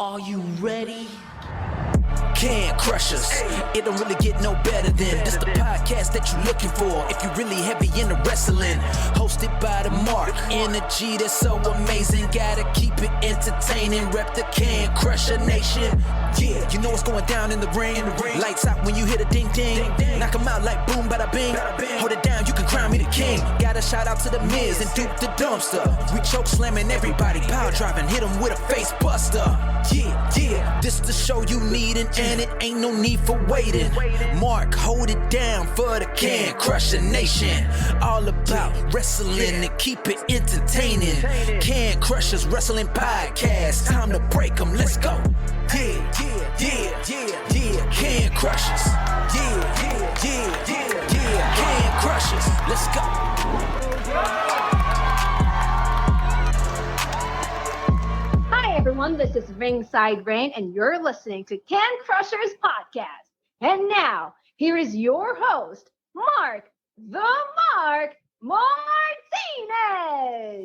Are you ready? Can crush us. It don't really get no better than this the podcast that you're looking for. If you're really heavy into wrestling, hosted by the Mark. Energy that's so amazing. Gotta keep it entertaining. Rep the Can Crusher Nation. Yeah, you know what's going down in the ring. Lights out when you hit a ding ding. Knock 'em out like boom, bada bing. Hold it down, you can crown me the king. Gotta shout out to the Miz and Duke the Dumpster. We choke slamming everybody, power driving, hit 'em with a face buster. Yeah, this the show you need, and it ain't no need for waiting. Mark, hold it down for the Can Crusher Nation. All about wrestling and keep it entertaining. Can Crushers Wrestling Podcast. Time to break 'em, let's go. Yeah. Can Crushers. Yeah. Can Crushers, let's go. Hi everyone, this is Ringside Rain and you're listening to Can Crushers Podcast. And now, here is your host, Mark Martinez.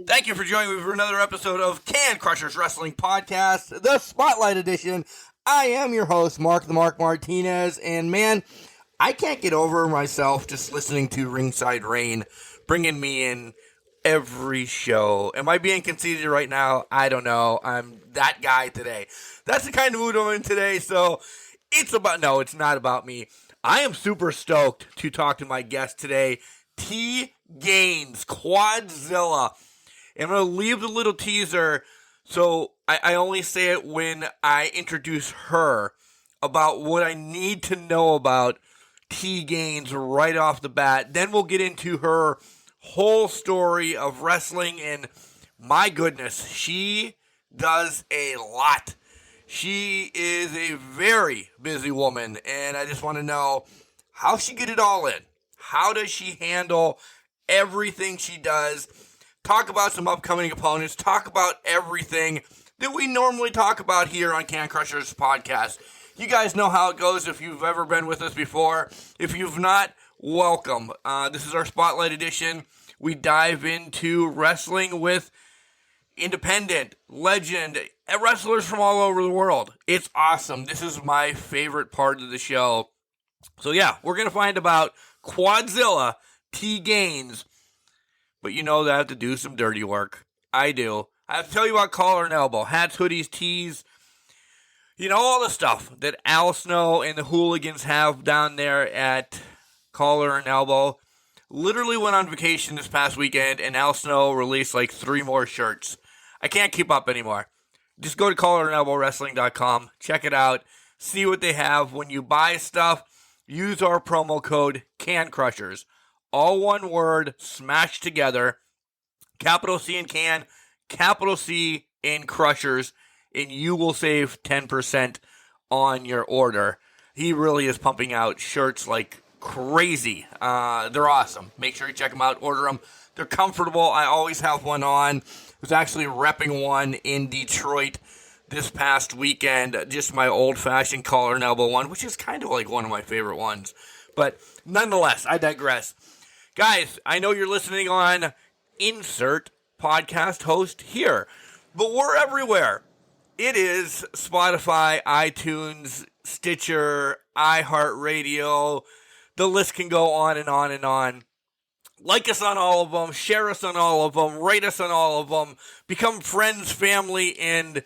Thank you for joining me for another episode of Can Crushers Wrestling Podcast, the Spotlight Edition. I am your host, Mark Martinez, and man, I can't get over myself just listening to Ringside Rain bringing me in every show. Am I being conceited right now? I don't know. I'm that guy today. That's the kind of mood I'm in today, so it's not about me. I am super stoked to talk to my guest today, T-Gainz, Quadzilla. I'm going to leave the little teaser, so I only say it when I introduce her about what I need to know about T-Gainz right off the bat. Then we'll get into her whole story of wrestling, and my goodness, she does a lot. She is a very busy woman, and I just want to know how she get it all in. How does she handle everything she does? Talk about some upcoming opponents. Talk about everything that we normally talk about here on Can Crushers Podcast. You guys know how it goes if you've ever been with us before. If you've not, welcome. This is our Spotlight Edition. We dive into wrestling with independent, legend, wrestlers from all over the world. It's awesome. This is my favorite part of the show. So yeah, we're going to find about Quadzilla, T-Gainz. But you know that I have to do some dirty work. I do. I have to tell you about Collar and Elbow. Hats, hoodies, tees. You know, all the stuff that Al Snow and the hooligans have down there at Collar and Elbow. Literally went on vacation this past weekend, and Al Snow released like 3 more shirts. I can't keep up anymore. Just go to collarandelbowwrestling.com, check it out, see what they have. When you buy stuff, use our promo code CANCRUSHERS. All one word, smashed together. Capital C in Can, capital C in Crushers, and you will save 10% on your order. He really is pumping out shirts like crazy. They're awesome. Make sure you check them out, order them. They're comfortable. I always have one on. I was actually repping one in Detroit this past weekend. Just my old-fashioned collar and elbow one, which is kind of like one of my favorite ones. But nonetheless, I digress. Guys, I know you're listening on insert podcast host here, but we're everywhere. It is Spotify, iTunes, Stitcher, iHeartRadio. The list can go on and on and on. Like us on all of them. Share us on all of them. Rate us on all of them. Become friends, family, and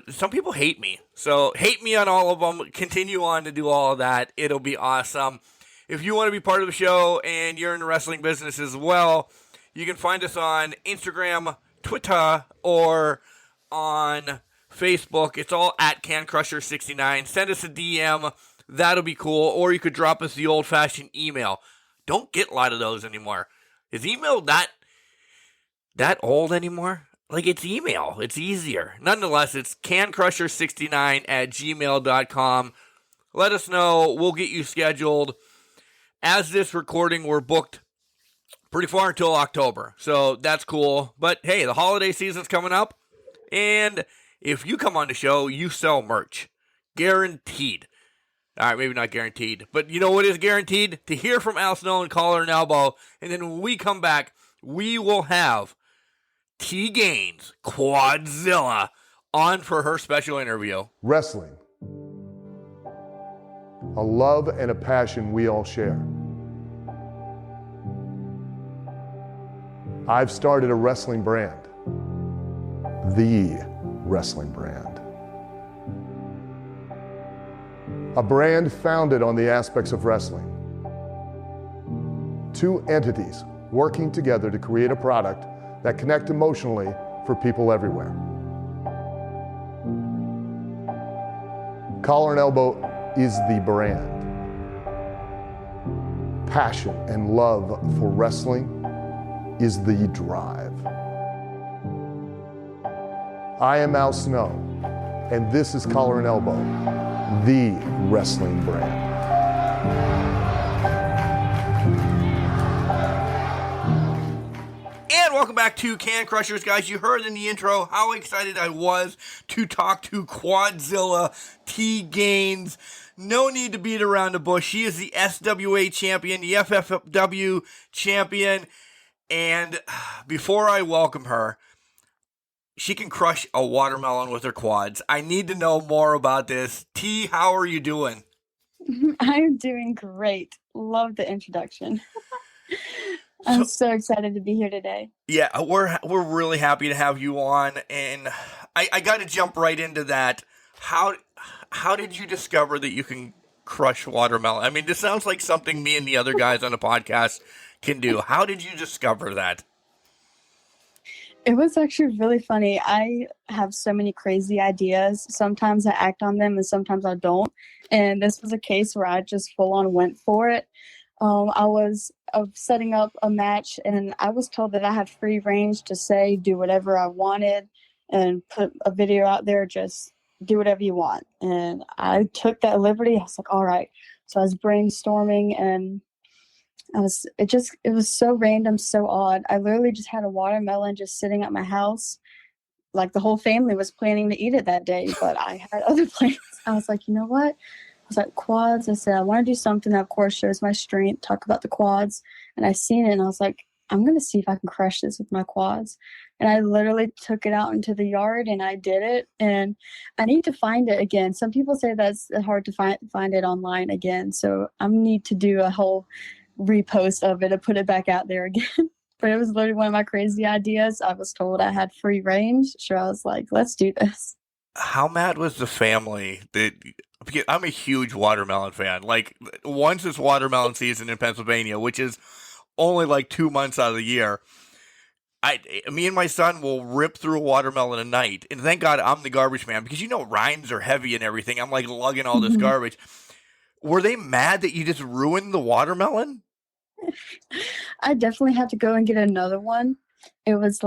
some people hate me. So hate me on all of them. Continue on to do all of that. It'll be awesome. If you want to be part of the show and you're in the wrestling business as well, you can find us on Instagram, Twitter, or on Facebook. It's all at CanCrusher69. Send us a DM. That'll be cool. Or you could drop us the old-fashioned email. Don't get a lot of those anymore. Is email that old anymore? Like, it's email. It's easier. Nonetheless, it's cancrusher69@gmail.com. Let us know. We'll get you scheduled. As this recording, we're booked pretty far until October. So that's cool. But hey, the holiday season's coming up. And if you come on the show, you sell merch. Guaranteed. All right, maybe not guaranteed. But you know what is guaranteed? To hear from Al Snow and Collar and Elbow. And then when we come back, we will have T-Gainz, Quadzilla, on for her special interview. Wrestling, a love and a passion we all share. I've started a wrestling brand, the wrestling brand. A brand founded on the aspects of wrestling. Two entities working together to create a product that connect emotionally for people everywhere. Collar and Elbow is the brand. Passion and love for wrestling is the drive. I am Al Snow, and this is Collar and Elbow, the wrestling brand. And welcome back to Can Crushers, guys. You heard in the intro how excited I was to talk to Quadzilla T-Gainz. No need to beat around the bush. She is the SWA champion, the FFW champion. And before I welcome her, she can crush a watermelon with her quads. I need to know more about this. T, how are you doing? I'm doing great. Love the introduction. I'm so excited to be here today. Yeah, we're really happy to have you on, and I got to jump right into that. How did you discover that you can crush watermelon? I mean, this sounds like something me and the other guys on the podcast can do. How did you discover that? It was actually really funny. I have so many crazy ideas. Sometimes I act on them and sometimes I don't. And this was a case where I just full on went for it. I was setting up a match and I was told that I had free range to say, do whatever I wanted and put a video out there, just do whatever you want. And I took that liberty. I was like, all right. So I was brainstorming and it was so random, so odd. I literally just had a watermelon just sitting at my house. Like the whole family was planning to eat it that day, but I had other plans. I was like, you know what? I was like, quads. I said, I want to do something that, of course, shows my strength, talk about the quads. And I seen it, and I was like, I'm going to see if I can crush this with my quads. And I literally took it out into the yard, and I did it. And I need to find it again. Some people say that's hard to find it online again. So I need to do a whole repost of it and put it back out there again. But it was literally one of my crazy ideas. I was told I had free range. So I was like, let's do this. How mad was the family that, because I'm a huge watermelon fan. Like, once it's watermelon season in Pennsylvania, which is only like 2 months out of the year, me and my son will rip through a watermelon a night. And thank God I'm the garbage man, because rinds are heavy and everything. I'm like lugging all this garbage. Were they mad that you just ruined the watermelon? I definitely had to go and get another one. It was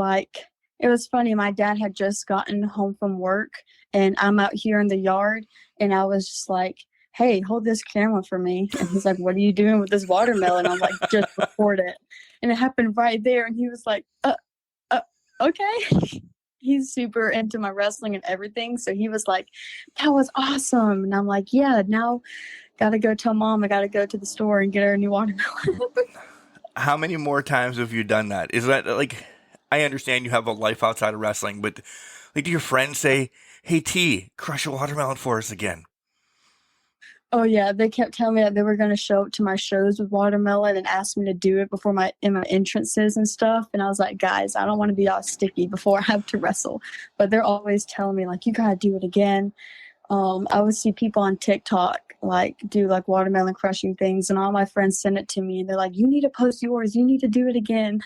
funny. My dad had just gotten home from work and I'm out here in the yard and I was just like, hey, hold this camera for me. And he's like, what are you doing with this watermelon? I'm like, just record it. And it happened right there. And he was like, okay. He's super into my wrestling and everything. So he was like, that was awesome. And I'm like, yeah, now gotta go tell mom I gotta go to the store and get her a new watermelon. How many more times have you done that? Is that like, I understand you have a life outside of wrestling, but like, do your friends say, hey T, crush a watermelon for us again? Oh yeah, they kept telling me that they were going to show up to my shows with watermelon and ask me to do it in my entrances and stuff. And I was like, guys, I don't want to be all sticky before I have to wrestle. But they're always telling me like, you got to do it again. I would see people on TikTok like do like watermelon crushing things, and all my friends send it to me, and they're like, "You need to post yours. You need to do it again."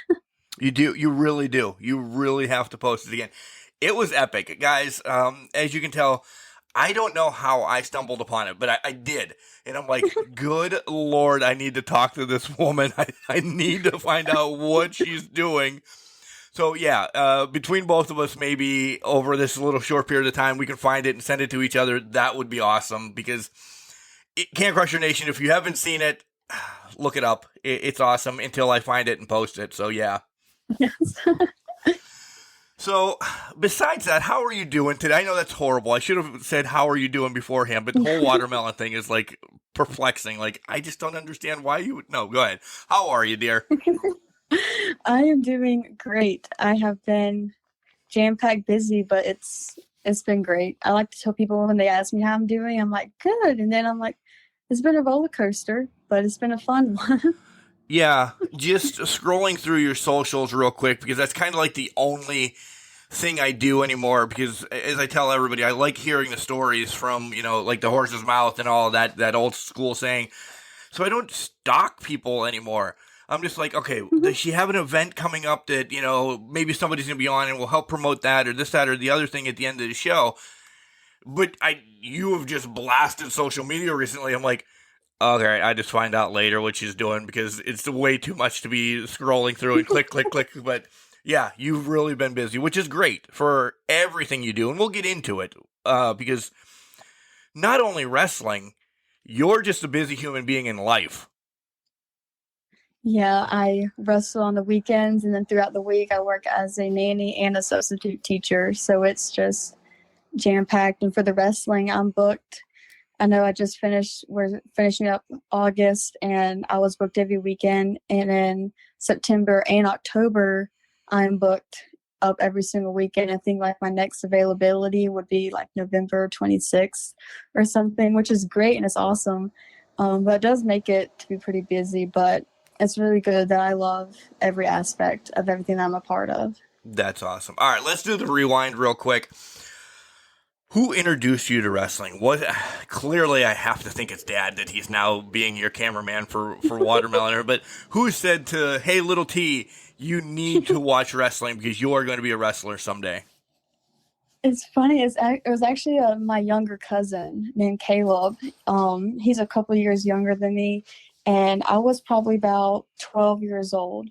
You do. You really do. You really have to post it again. It was epic, guys. As you can tell, I don't know how I stumbled upon it, but I did, and I'm like, "Good Lord, I need to talk to this woman. I need to find out what she's doing." So yeah, between both of us, maybe over this little short period of time, we can find it and send it to each other. That would be awesome, because Can Crusher Nation, if you haven't seen it, look it up. It's awesome until I find it and post it. So yeah. Yes. So besides that, how are you doing today? I know that's horrible. I should have said how are you doing beforehand, but the whole watermelon thing is like perplexing. Like, I just don't understand why you would. No, go ahead. How are you, dear? I am doing great. I have been jam-packed busy, but it's It's been great. I like to tell people when they ask me how I'm doing, I'm like, good. And then I'm like, it's been a roller coaster, but it's been a fun one. Yeah, just scrolling through your socials real quick, because that's kind of like the only thing I do anymore, because as I tell everybody, I like hearing the stories from, like the horse's mouth and all that old school saying. So I don't stalk people anymore. I'm just like, okay, does she have an event coming up that, maybe somebody's going to be on and will help promote that or this, that, or the other thing at the end of the show. But you have just blasted social media recently. I'm like, okay, I just find out later what she's doing, because it's way too much to be scrolling through and click, click, click. But yeah, you've really been busy, which is great for everything you do. And we'll get into it because not only wrestling, you're just a busy human being in life. Yeah, I wrestle on the weekends, and then throughout the week I work as a nanny and a substitute teacher. So it's just jam-packed. And for the wrestling, I'm booked. I know we're finishing up August, and I was booked every weekend. And in September and October, I'm booked up every single weekend. I think like my next availability would be like November 26th or something, which is great and it's awesome. But it does make it to be pretty busy, but it's really good that I love every aspect of everything that I'm a part of. That's awesome. All right, let's do the rewind real quick. Who introduced you to wrestling? Clearly, I have to think it's Dad, that he's now being your cameraman for Watermelon. But who said to, hey, little T, you need to watch wrestling because you are going to be a wrestler someday? It's funny. It was actually my younger cousin named Caleb. He's a couple years younger than me, and I was probably about 12 years old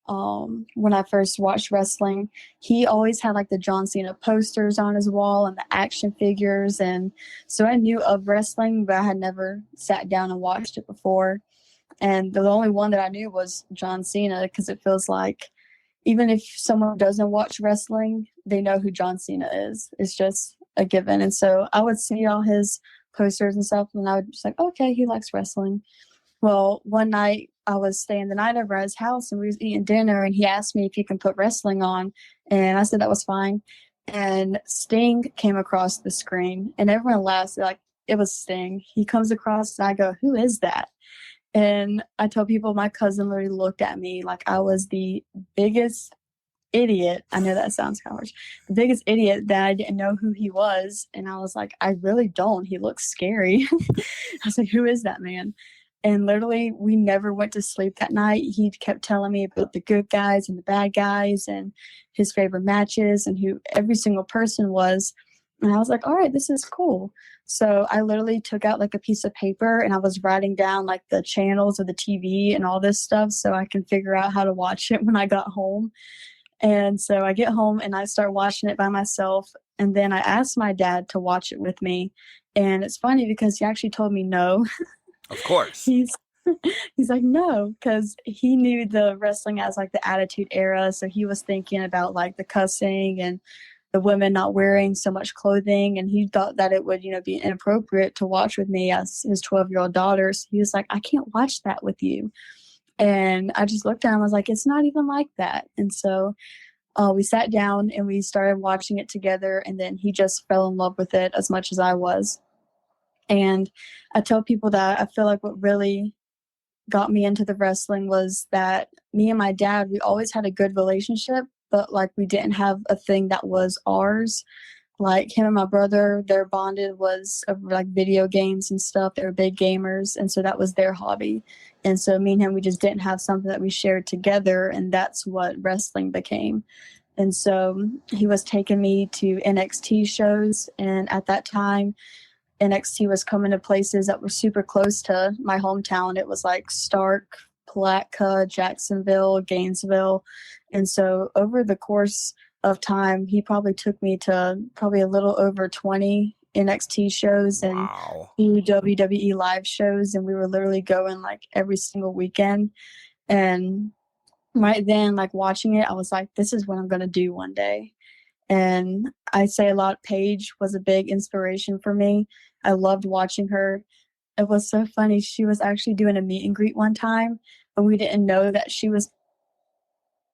when I first watched wrestling. He always had like the John Cena posters on his wall and the action figures, and so I knew of wrestling, but I had never sat down and watched it before. And the only one that I knew was John Cena, because it feels like even if someone doesn't watch wrestling, they know who John Cena is. It's just a given. And so I would see all his posters and stuff, and I would just like, okay, he likes wrestling. Well, one night I was staying the night over at his house, and we was eating dinner, and he asked me if he can put wrestling on, and I said that was fine. And Sting came across the screen, and everyone laughed, like it was Sting. He comes across, and I go, who is that? And I told people, my cousin literally looked at me like I was the biggest idiot. I know that sounds kind of harsh. The biggest idiot that I didn't know who he was. And I was like, I really don't. He looks scary. I was like, who is that man? And literally, we never went to sleep that night. He kept telling me about the good guys and the bad guys and his favorite matches and who every single person was. And I was like, all right, this is cool. So I literally took out like a piece of paper, and I was writing down like the channels of the TV and all this stuff so I can figure out how to watch it when I got home. And so I get home and I start watching it by myself. And then I asked my dad to watch it with me. And it's funny because he actually told me no. Of course. He's like, no, because he knew the wrestling as like the Attitude Era. So he was thinking about like the cussing and the women not wearing so much clothing, and he thought that it would, be inappropriate to watch with me as his 12-year-old daughter. So he was like, I can't watch that with you. And I just looked at him, I was like, it's not even like that. And so we sat down and we started watching it together, and then he just fell in love with it as much as I was. And I tell people that I feel like what really got me into the wrestling was that me and my dad, we always had a good relationship, but like we didn't have a thing that was ours. Like him and my brother, their bonded was over like video games and stuff. They were big gamers, and so that was their hobby. And so me and him, we just didn't have something that we shared together, and that's what wrestling became. And so he was taking me to NXT shows, and at that time, NXT was coming to places that were super close to my hometown. It was like Stark, Palatka, Jacksonville, Gainesville. And so over the course of time, he probably took me to probably a little over 20 NXT shows and few WWE live shows. And we were literally going like every single weekend. And right then, like watching it, I was like, this is what I'm going to do one day. And I say a lot, Paige was a big inspiration for me. I loved watching her. It was so funny. She was actually doing a meet and greet one time, but we didn't know that she was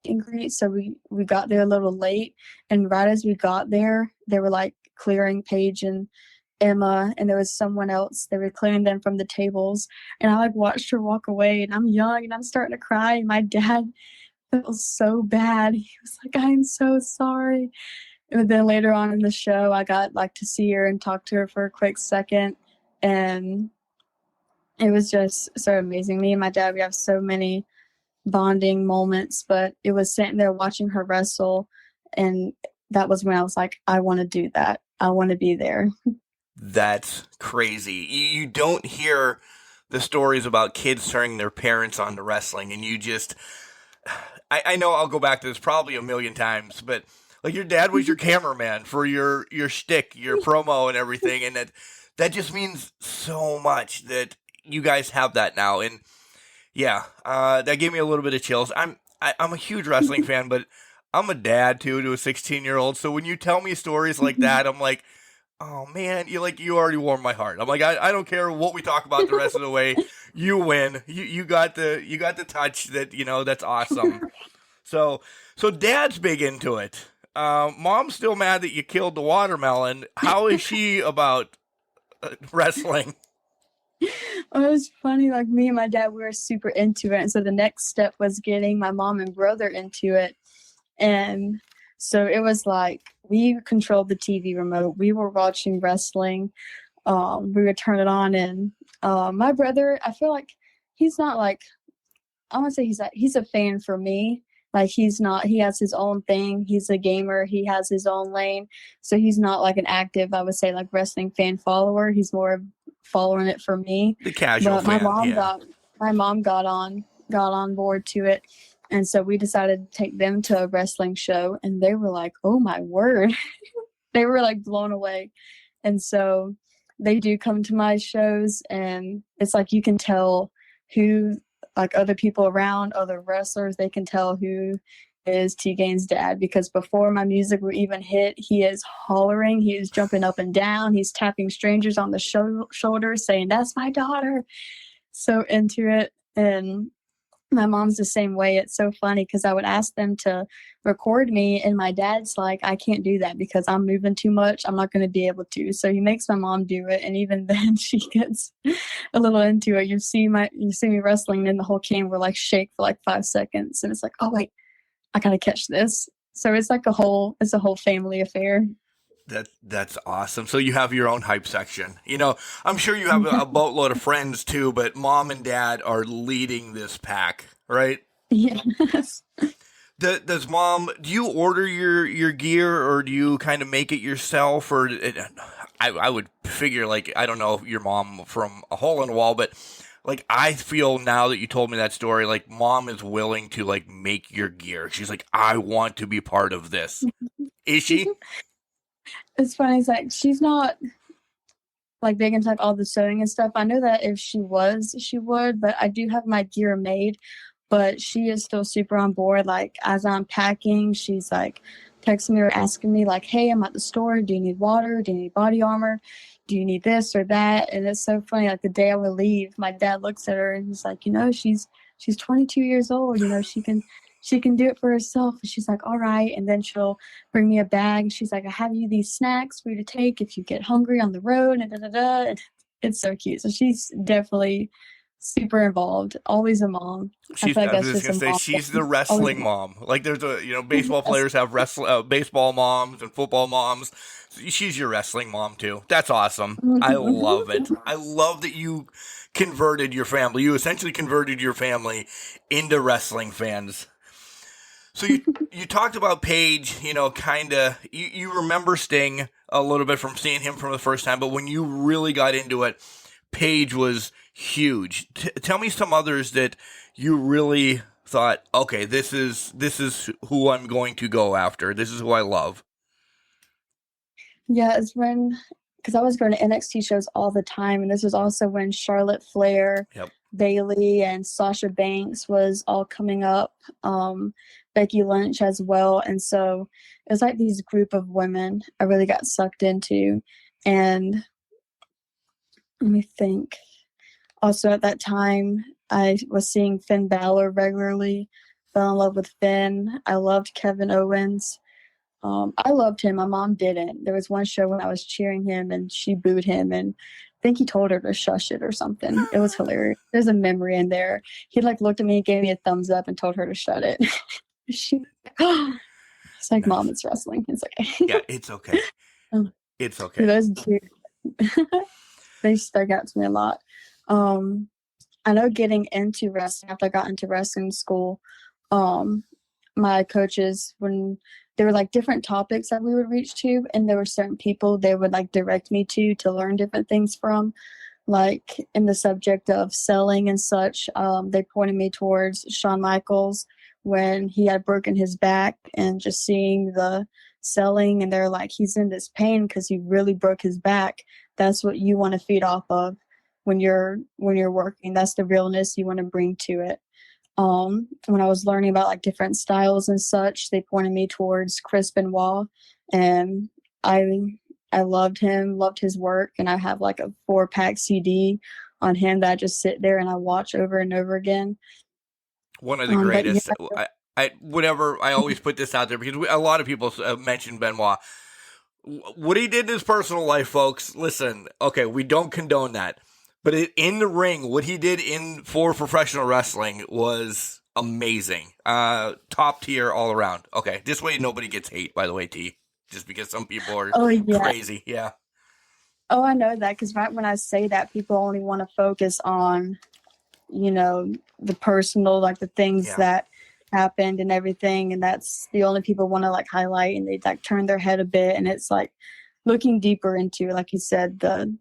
meet and greet. So we got there a little late. And right as we got there, they were like clearing Paige and Emma, and there was someone else. They were clearing them from the tables, and I like watched her walk away, and I'm young and I'm starting to cry, and my dad felt so bad. He was like, I'm so sorry. And then later on in the show, I got like to see her and talk to her for a quick second, and it was just so amazing. Me and my dad, we have so many bonding moments, but it was sitting there watching her wrestle, and that was when I was like, I want to do that. I want to be there. That's crazy. You don't hear the stories about kids turning their parents on to wrestling, and you just, I know I'll go back to this probably a million times, but like your dad was your cameraman for your shtick, your promo and everything, and that just means so much that you guys have that now. And yeah, that gave me a little bit of chills. I'm a huge wrestling fan, but I'm a dad too to a 16-year-old. So when you tell me stories like that, I'm like, oh man, you already warmed my heart. I'm like, I don't care what we talk about the rest of the way. You win. You got the touch that, that's awesome. So dad's big into it. Mom's still mad that you killed the watermelon. How is she about wrestling? Well, it was funny, like me and my dad, we were super into it. And so the next step was getting my mom and brother into it. And so it was like we controlled the TV remote. We were watching wrestling. We would turn it on, and my brother, I feel like he's not like, I want to say he's a fan for me. Like he has his own thing. He's a gamer. He has his own lane. So he's not like an active, I would say, like wrestling fan follower. He's more following it for me. The casual but fan, my mom got on board to it. And so we decided to take them to a wrestling show, and they were like, oh my word. They were like blown away. And so they do come to my shows, and it's like you can tell who, like other people around, other wrestlers, they can tell who is T-Gainz' dad, because before my music were even hit, he is hollering, he is jumping up and down, he's tapping strangers on the shoulder saying, that's my daughter. So into it. And my mom's the same way. It's so funny because I would ask them to record me, and my dad's like, I can't do that because I'm moving too much. I'm not going to be able to. So he makes my mom do it, and even then she gets a little into it. You see me wrestling, and the whole camera like shake for like 5 seconds, and it's like, oh wait, I gotta catch this. So it's like a whole family affair. That's awesome. So you have your own hype section. I'm sure you have a boatload of friends too, but mom and dad are leading this pack, right? Yes. Do you order your gear, or do you kind of make it yourself? Or I would figure, like, I don't know your mom from a hole in the wall, but like, I feel now that you told me that story, like mom is willing to like make your gear. She's like, I want to be part of this. Is she? It's funny. It's like she's not like big into like all the sewing and stuff. I know that if she was, she would, but I do have my gear made. But she is still super on board. Like as I'm packing, she's like texting me or asking me like, hey, I'm at the store. Do you need water? Do you need body armor? Do you need this or that? And it's so funny. Like the day I would leave, my dad looks at her and he's like, she's 22 years old. She can do it for herself. And she's like, all right. And then she'll bring me a bag. She's like, I have you these snacks for you to take if you get hungry on the road. And And it's so cute. So she's definitely super involved. Always a mom. She's the wrestling mom. Like there's baseball players have baseball moms and football moms. She's your wrestling mom too. That's awesome. I love it. I love that you converted your family. You essentially converted your family into wrestling fans. So you talked about Paige, kind of, you remember Sting a little bit from seeing him from the first time, but when you really got into it, Paige was huge. Tell me some others that you really thought, okay, this is who I'm going to go after. This is who I love. Yeah, it's because I was going to NXT shows all the time, and this was also when Charlotte Flair, Bayley, and Sasha Banks was all coming up. Becky Lynch as well. And so it was like these group of women I really got sucked into. And let me think. Also at that time, I was seeing Finn Balor regularly, fell in love with Finn. I loved Kevin Owens. I loved him. My mom didn't. There was one show when I was cheering him and she booed him, and I think he told her to shush it or something. It was hilarious. There's a memory in there. He like looked at me, gave me a thumbs up, and told her to shut it. She, it's like, Mom, it's wrestling. It's okay. Yeah, it's okay. It's okay. Those two, they stuck out to me a lot. I know getting into wrestling, after I got into wrestling school, my coaches, when there were like different topics that we would reach to, and there were certain people they would like direct me to learn different things from, like in the subject of selling and such. They pointed me towards Shawn Michaels when he had broken his back, and just seeing the selling, and they're like, he's in this pain because he really broke his back. That's what you want to feed off of when you're working. That's the realness you want to bring to it. When I was learning about like different styles and such, they pointed me towards Chris Benoit, and I loved him, loved his work, and I have like a 4-pack CD on him that I just sit there and I watch over and over again. One of the greatest. Yeah. I always put this out there because a lot of people mention Benoit. What he did in his personal life, folks, listen, okay, we don't condone that. But in the ring, what he did for professional wrestling was amazing. Top tier all around. Okay, this way nobody gets hate, by the way, T. Just because some people are crazy. Yeah. Oh, I know that, because right when I say that, people only want to focus on, the personal, like the things that happened and everything. And that's the only people want to like highlight, and they like turn their head a bit. And it's like looking deeper into, like you said, the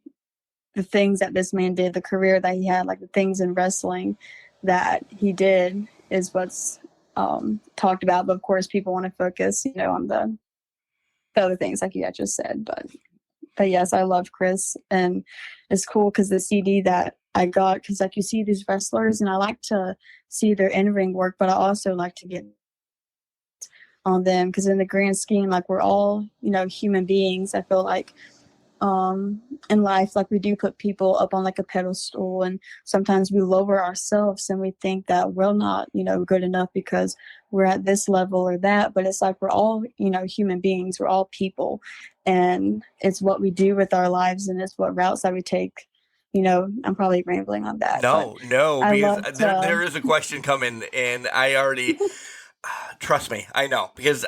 things that this man did, the career that he had, like the things in wrestling that he did is what's talked about. But of course, people want to focus, on the other things like you had just said. But yes, I love Chris, and it's cool because the CD that I got, because like you see these wrestlers, and I like to see their in-ring work, but I also like to get on them, because in the grand scheme, like we're all, human beings. I feel like in life, like we do put people up on like a pedestal, and sometimes we lower ourselves and we think that we're not, good enough because we're at this level or that. But it's like we're all, human beings. We're all people, and it's what we do with our lives, and it's what routes that we take. I'm probably rambling on that. No, because there is a question coming, and I already trust me, I know, because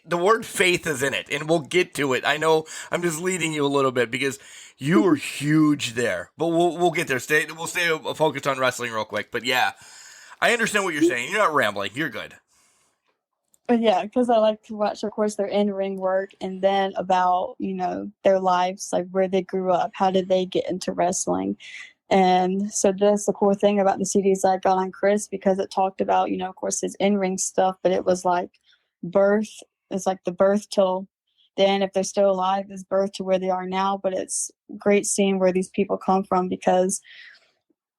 the word faith is in it, and we'll get to it. I know I'm just leading you a little bit because you were huge there, but we'll get there. We'll stay focused on wrestling real quick. But yeah, I understand what you're saying. You're not rambling. You're good. But yeah, because I like to watch, of course, their in-ring work, and then about, their lives, like where they grew up, how did they get into wrestling. And so that's the cool thing about the CDs I got on Chris, because it talked about, of course, his in-ring stuff, but it was like birth. It's like the birth till then, if they're still alive, is birth to where they are now. But it's great seeing where these people come from, because,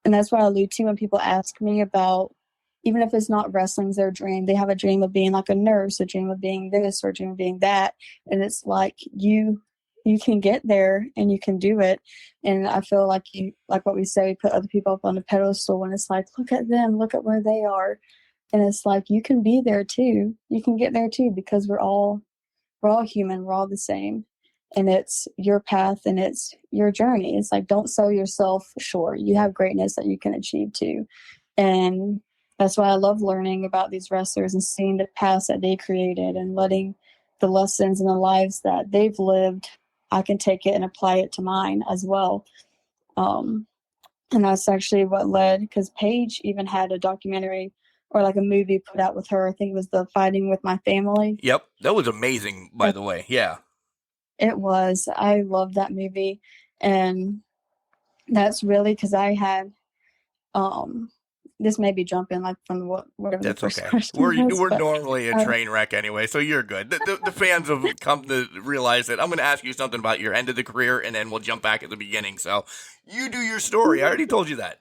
and that's what I allude to when people ask me about, even if it's not wrestling's their dream, they have a dream of being like a nurse, a dream of being this, or a dream of being that. And it's like you can get there and you can do it. And I feel like like what we say, we put other people up on a pedestal, and it's like, look at them, look at where they are. And it's like, you can be there too. You can get there too, because we're all human. We're all the same. And it's your path and it's your journey. It's like, don't sell yourself short. You have greatness that you can achieve too. And that's why I love learning about these wrestlers and seeing the paths that they created, and letting the lessons and the lives that they've lived, I can take it and apply it to mine as well. And that's actually what led, because Paige even had a documentary or like a movie put out with her. I think it was the Fighting with My Family. Yep. That was amazing, by the way. Yeah. It was. I loved that movie. And that's really because I had, this may be jumping like from whatever that's the first okay. question We're was, normally a train wreck anyway, so you're good. The fans have come to realize that. I'm going to ask you something about your end of the career, and then we'll jump back at the beginning. So you do your story. I already told you that.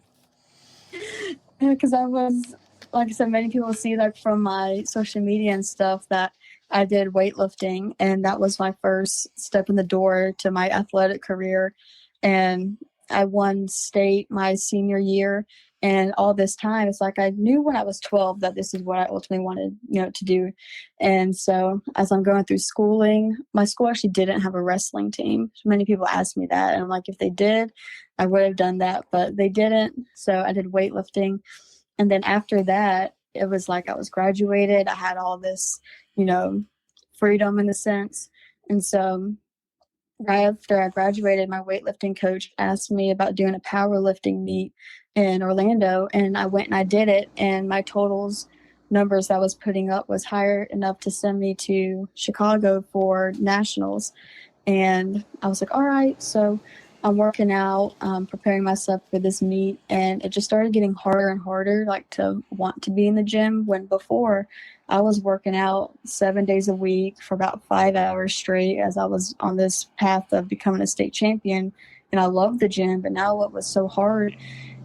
Because I was, like I said, many people see like from my social media and stuff that I did weightlifting, and that was my first step in the door to my athletic career. And I won state my senior year, And all this time, it's like I knew when I was 12 that this is what I ultimately wanted, to do. And so as I'm going through schooling, my school actually didn't have a wrestling team. Many people ask me that. And I'm like, if they did, I would have done that. But they didn't. So I did weightlifting. And then after that, it was like I was graduated. I had all this, freedom in a sense. And so right after I graduated, my weightlifting coach asked me about doing a powerlifting meet in Orlando, and I went and I did it, and my numbers I was putting up was higher enough to send me to Chicago for nationals. And I was like, all right. So I'm working out, preparing myself for this meet, and it just started getting harder and harder, like to want to be in the gym, when before I was working out 7 days a week for about 5 hours straight as I was on this path of becoming a state champion. And I loved the gym, but now it was so hard.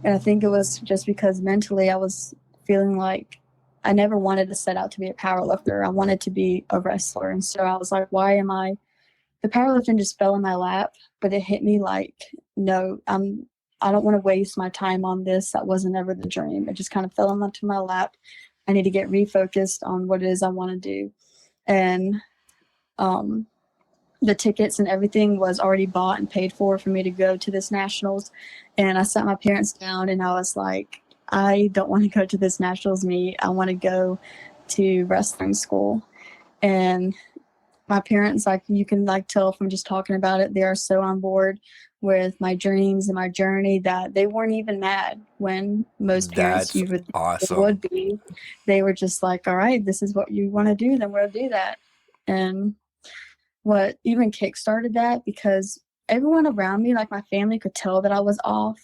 And I think it was just because mentally I was feeling like I never wanted to set out to be a power lifter. I wanted to be a wrestler. And so I was like, the powerlifting just fell in my lap, but it hit me like, no, I don't want to waste my time on this. That wasn't ever the dream. It just kind of fell into my lap. I need to get refocused on what it is I want to do. And the tickets and everything was already bought and paid for me to go to this nationals. And I sat my parents down and I was like, I don't want to go to this nationals meet. I want to go to wrestling school. And my parents, you can tell from just talking about it, they are so on board with my dreams and my journey that they weren't even mad when most parents would be. They were just like, all right, this is what you want to do, then we'll do that. And what even kickstarted that, because everyone around me, my family, could tell that I was off.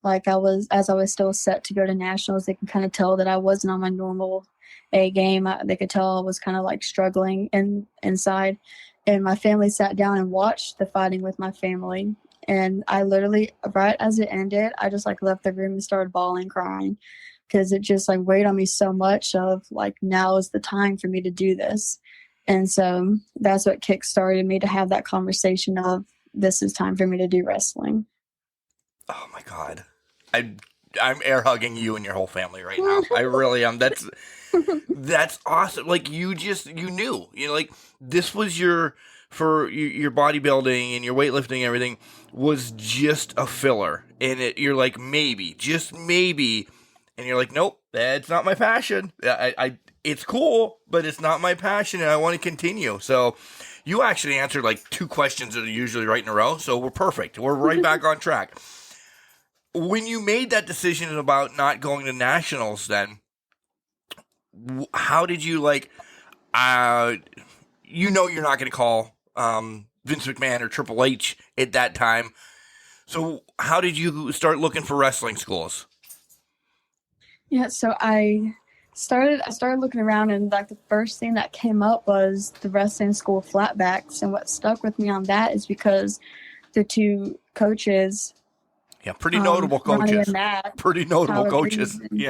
As I was still set to go to nationals, they could kind of tell that I wasn't on my normal A game. They could tell I was kind of struggling inside. And my family sat down and watched the fighting with my family. And I literally, right as it ended, I just left the room and started bawling, crying, because it just weighed on me so much of now is the time for me to do this. And so that's what kickstarted me to have that conversation of, this is time for me to do wrestling. Oh my God. I'm air hugging you and your whole family right now. I really am. That's awesome. You knew, this was your bodybuilding and your weightlifting and everything was just a filler. And you're like, maybe, just maybe. And you're like, nope, that's not my passion. It's cool, but it's not my passion and I want to continue. So you actually answered 2 questions that are usually right in a row. So we're perfect. We're right back on track. When you made that decision about not going to nationals, then how did you you're not going to call Vince McMahon or Triple H at that time. So how did you start looking for wrestling schools? Yeah, so I started looking around, and the first thing that came up was the wrestling school Flatbacks. And what stuck with me on that is because the 2 coaches, pretty notable coaches. Pretty notable Tyler coaches. Breeze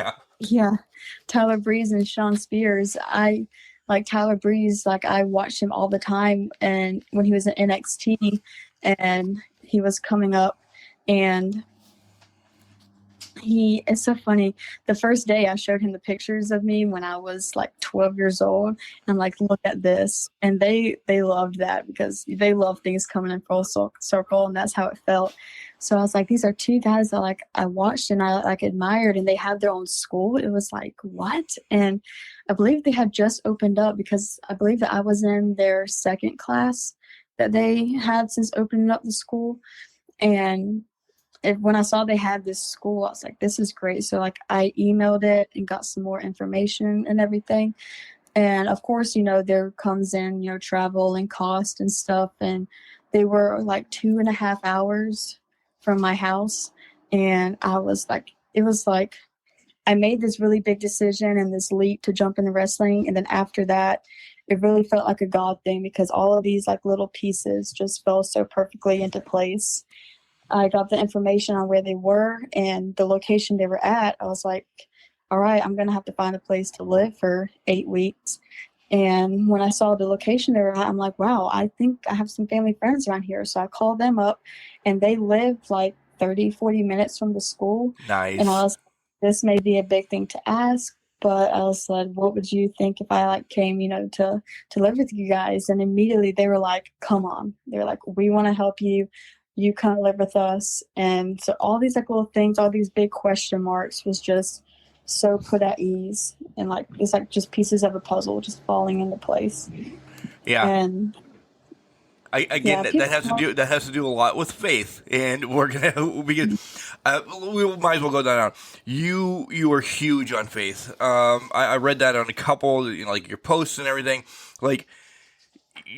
and, Tyler Breeze and Sean Spears. I like Tyler Breeze. I watched him all the time, and when he was in NXT, and he was coming up, and it's so funny. The first day I showed him the pictures of me when I was 12 years old. And I'm look at this. And they loved that because they love things coming in full circle. And that's how it felt. So I was these are 2 guys that I watched and I admired, and they have their own school. It was what? And I believe they had just opened up, because I believe that I was in their 2nd class that they had since opening up the school. And when I saw they had this school, I was this is great. So I emailed it and got some more information and everything. And of course, there comes in, travel and cost and stuff. And they were 2.5 hours from my house. And I was it was I made this really big decision and this leap to jump into wrestling. And then after that, it really felt like a God thing, because all of these little pieces just fell so perfectly into place. I got the information on where they were and the location they were at. I was all right, I'm going to have to find a place to live for 8 weeks. And when I saw the location they were at, I'm wow, I think I have some family friends around here. So I called them up, and they lived 30, 40 minutes from the school. Nice. And I was this may be a big thing to ask, but I said, what would you think if I like came, to live with you guys? And immediately they were like, come on. They're like, we want to help you. You come live with us. And so all these like little things, all these big question marks was just so put at ease, and like it's like just pieces of a puzzle just falling into place. Yeah. And that has to do a lot with faith, and we might as well go down. You are huge on faith. I read that on a couple, like your posts and everything, like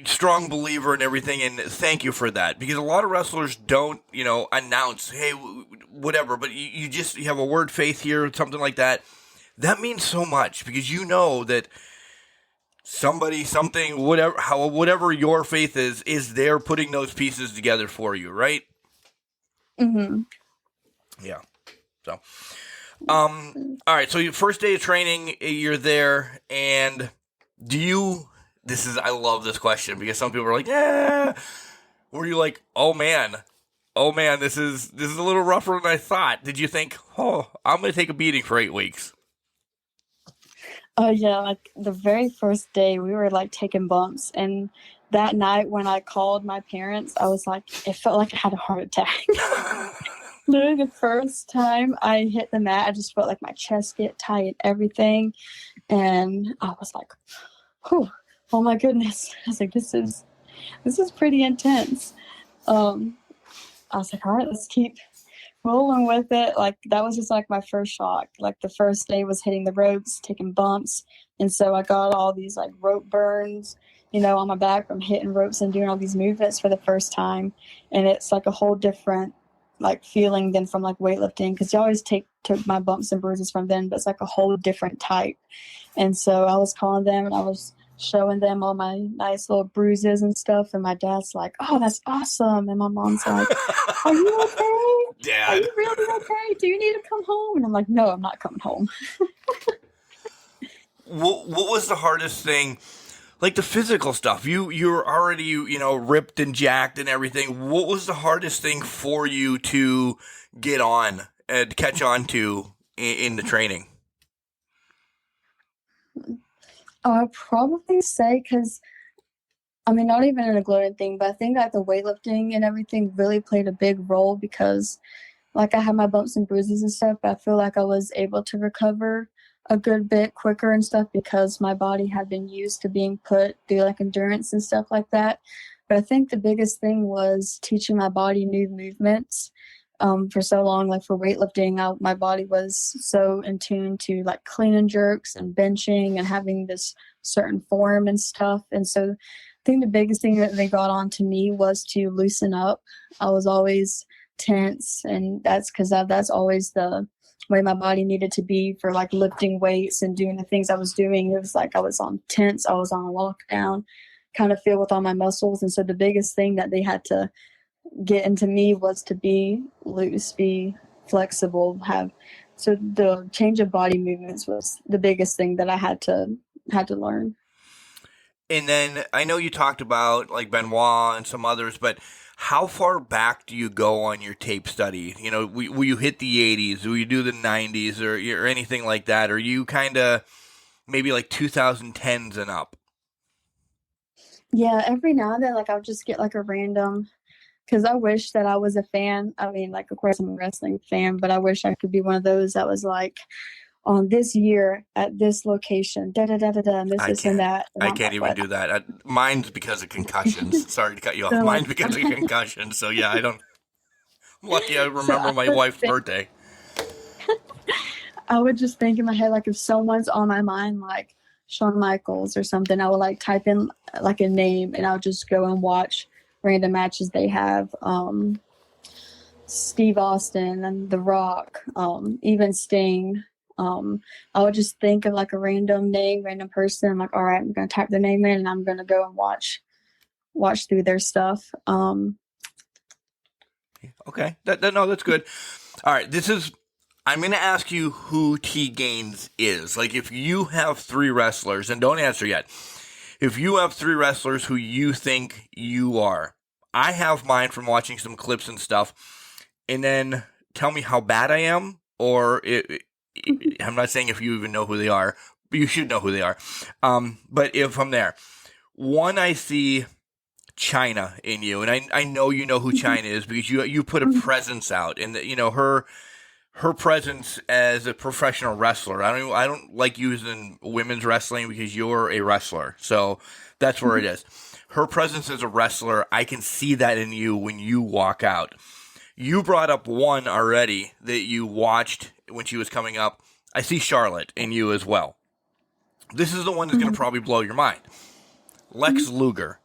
strong believer and everything, and thank you for that, because a lot of wrestlers don't, announce, hey, whatever, but you have a word faith here or something like that. That means so much, because you know that somebody, something, whatever your faith is there putting those pieces together for you, right? Mm-hmm. Yeah. So, all right. So your first day of training, you're there, and I love this question, because some people are like, yeah. Were you like, oh man, this is a little rougher than I thought? Did you think, oh, I'm going to take a beating for 8 weeks? Oh yeah, like the very first day we were like taking bumps, and that night when I called my parents, I was like, it felt like I had a heart attack. Literally the first time I hit the mat, I just felt like my chest get tight and everything, and I was like, oh my goodness. I was like, this is pretty intense. I was like, all right, let's keep rolling with it. Like that was just like my first shock. Like the first day was hitting the ropes, taking bumps, and so I got all these like rope burns, on my back from hitting ropes and doing all these movements for the first time. And it's like a whole different like feeling than from like weightlifting, because you always took my bumps and bruises from them, but it's like a whole different type. And so I was calling them and I was showing them all my nice little bruises and stuff, and my dad's like, oh, that's awesome, and my mom's like, are you okay? Dad, are you really okay? Do you need to come home? And I'm like, no, I'm not coming home. What was the hardest thing? Like the physical stuff, you're already ripped and jacked and everything. What was the hardest thing for you to get on and catch on to in the training? I'd probably say, because, not even in a gloating thing, but I think that the weightlifting and everything really played a big role, because, like, I had my bumps and bruises and stuff, but I feel like I was able to recover a good bit quicker and stuff because my body had been used to being put through, like, endurance and stuff like that. But I think the biggest thing was teaching my body new movements. For so long, like for weightlifting, my body was so in tune to like clean and jerks and benching and having this certain form and stuff. And so I think the biggest thing that they got on to me was to loosen up. I was always tense, and that's because that's always the way my body needed to be for like lifting weights and doing the things I was doing. It was like I was on tense, I was on lockdown, kind of feel with all my muscles. And so the biggest thing that they had to get into me was to be loose, be flexible, so the change of body movements was the biggest thing that I had to learn. And then I know you talked about like Benoit and some others, but how far back do you go on your tape study? Will you hit the 80s? Will you do the 90s or anything like that? Or you kind of maybe like 2010s and up? Yeah, every now and then, like I'll just get like a random, because I wish that I was a fan. Like, of course I'm a wrestling fan, but I wish I could be one of those that was like, on this year at this location, da-da-da-da-da, and this and that. And I can't even do that. Mine's because of concussions. Sorry to cut you off. Mine's because of concussions. So, yeah, I'm lucky I remember my wife's birthday. I would just think in my head, like, if someone's on my mind, like Shawn Michaels or something, I would, like, type in, like, a name, and I'll just go and watch random matches they have. Steve Austin and The Rock, even Sting. I would just think of like a random name, random person. I'm like, all right, I'm going to type their name in and I'm going to go and watch through their stuff. Okay. No, that's good. All right. I'm going to ask you who T-Gainz is. Like if you have 3 wrestlers, and don't answer yet. If you have 3 wrestlers who you think you are, I have mine from watching some clips and stuff, and then tell me how bad I am, or I'm not saying if you even know who they are, but you should know who they are. But if I'm there, one, I see China in you, and I know you know who China is because you put a presence out, and her presence as a professional wrestler. I don't like using women's wrestling because you're a wrestler, so that's where it is. Her presence as a wrestler, I can see that in you when you walk out. You brought up one already that you watched when she was coming up. I see Charlotte in you as well. This is the one that's going to probably blow your mind. Lex Luger.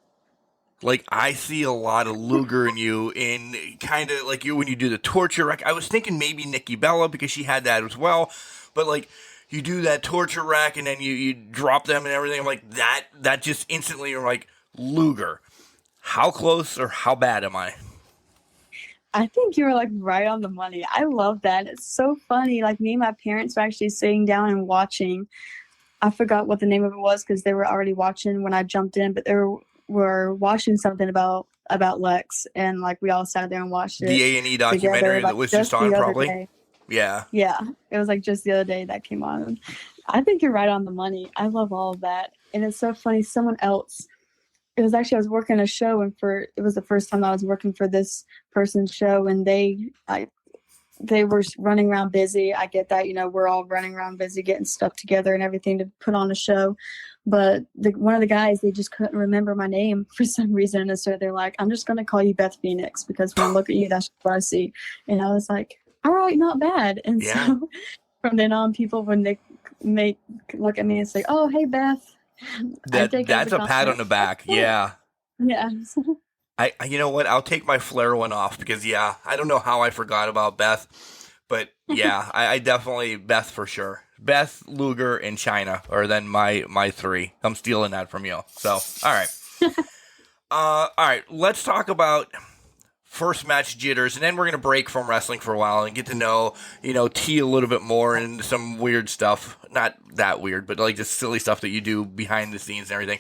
Like, I see a lot of Luger in you, in kind of like you when you do the torture rack. I was thinking maybe Nikki Bella because she had that as well. But, like, you do that torture rack and then you drop them and everything. I'm like, that just instantly, you're like, Luger. How close or how bad am I? I think you were like right on the money. I love that. It's so funny. Like me and my parents were actually sitting down and watching. I forgot what the name of it was because they were already watching when I jumped in, but they were watching something about Lex, and like we all sat there and watched it. The A&E documentary together, that was just on, probably. day. Yeah. Yeah. It was like just the other day that came on. I think you're right on the money. I love all of that. And it's so funny. Someone else, it was actually, I was working a show, and it was the first time I was working for this person's show, and they were running around busy. I get that, we're all running around busy getting stuff together and everything to put on a show. But one of the guys, they just couldn't remember my name for some reason. And so they're like, I'm just going to call you Beth Phoenix because when I look at you, that's what I see. And I was like, all right, not bad. And so from then on, people would look at me and say, oh, hey, Beth. That's a pat on the back. Yeah. Yeah. You know what? I'll take my Flair one off because, I don't know how I forgot about Beth. But, I definitely, Beth for sure. Beth, Luger, and China are then my three. I'm stealing that from you. So, all right. All right, let's talk about first match jitters, and then we're going to break from wrestling for a while and get to know, T a little bit more and some weird stuff. Not that weird, but like just silly stuff that you do behind the scenes and everything.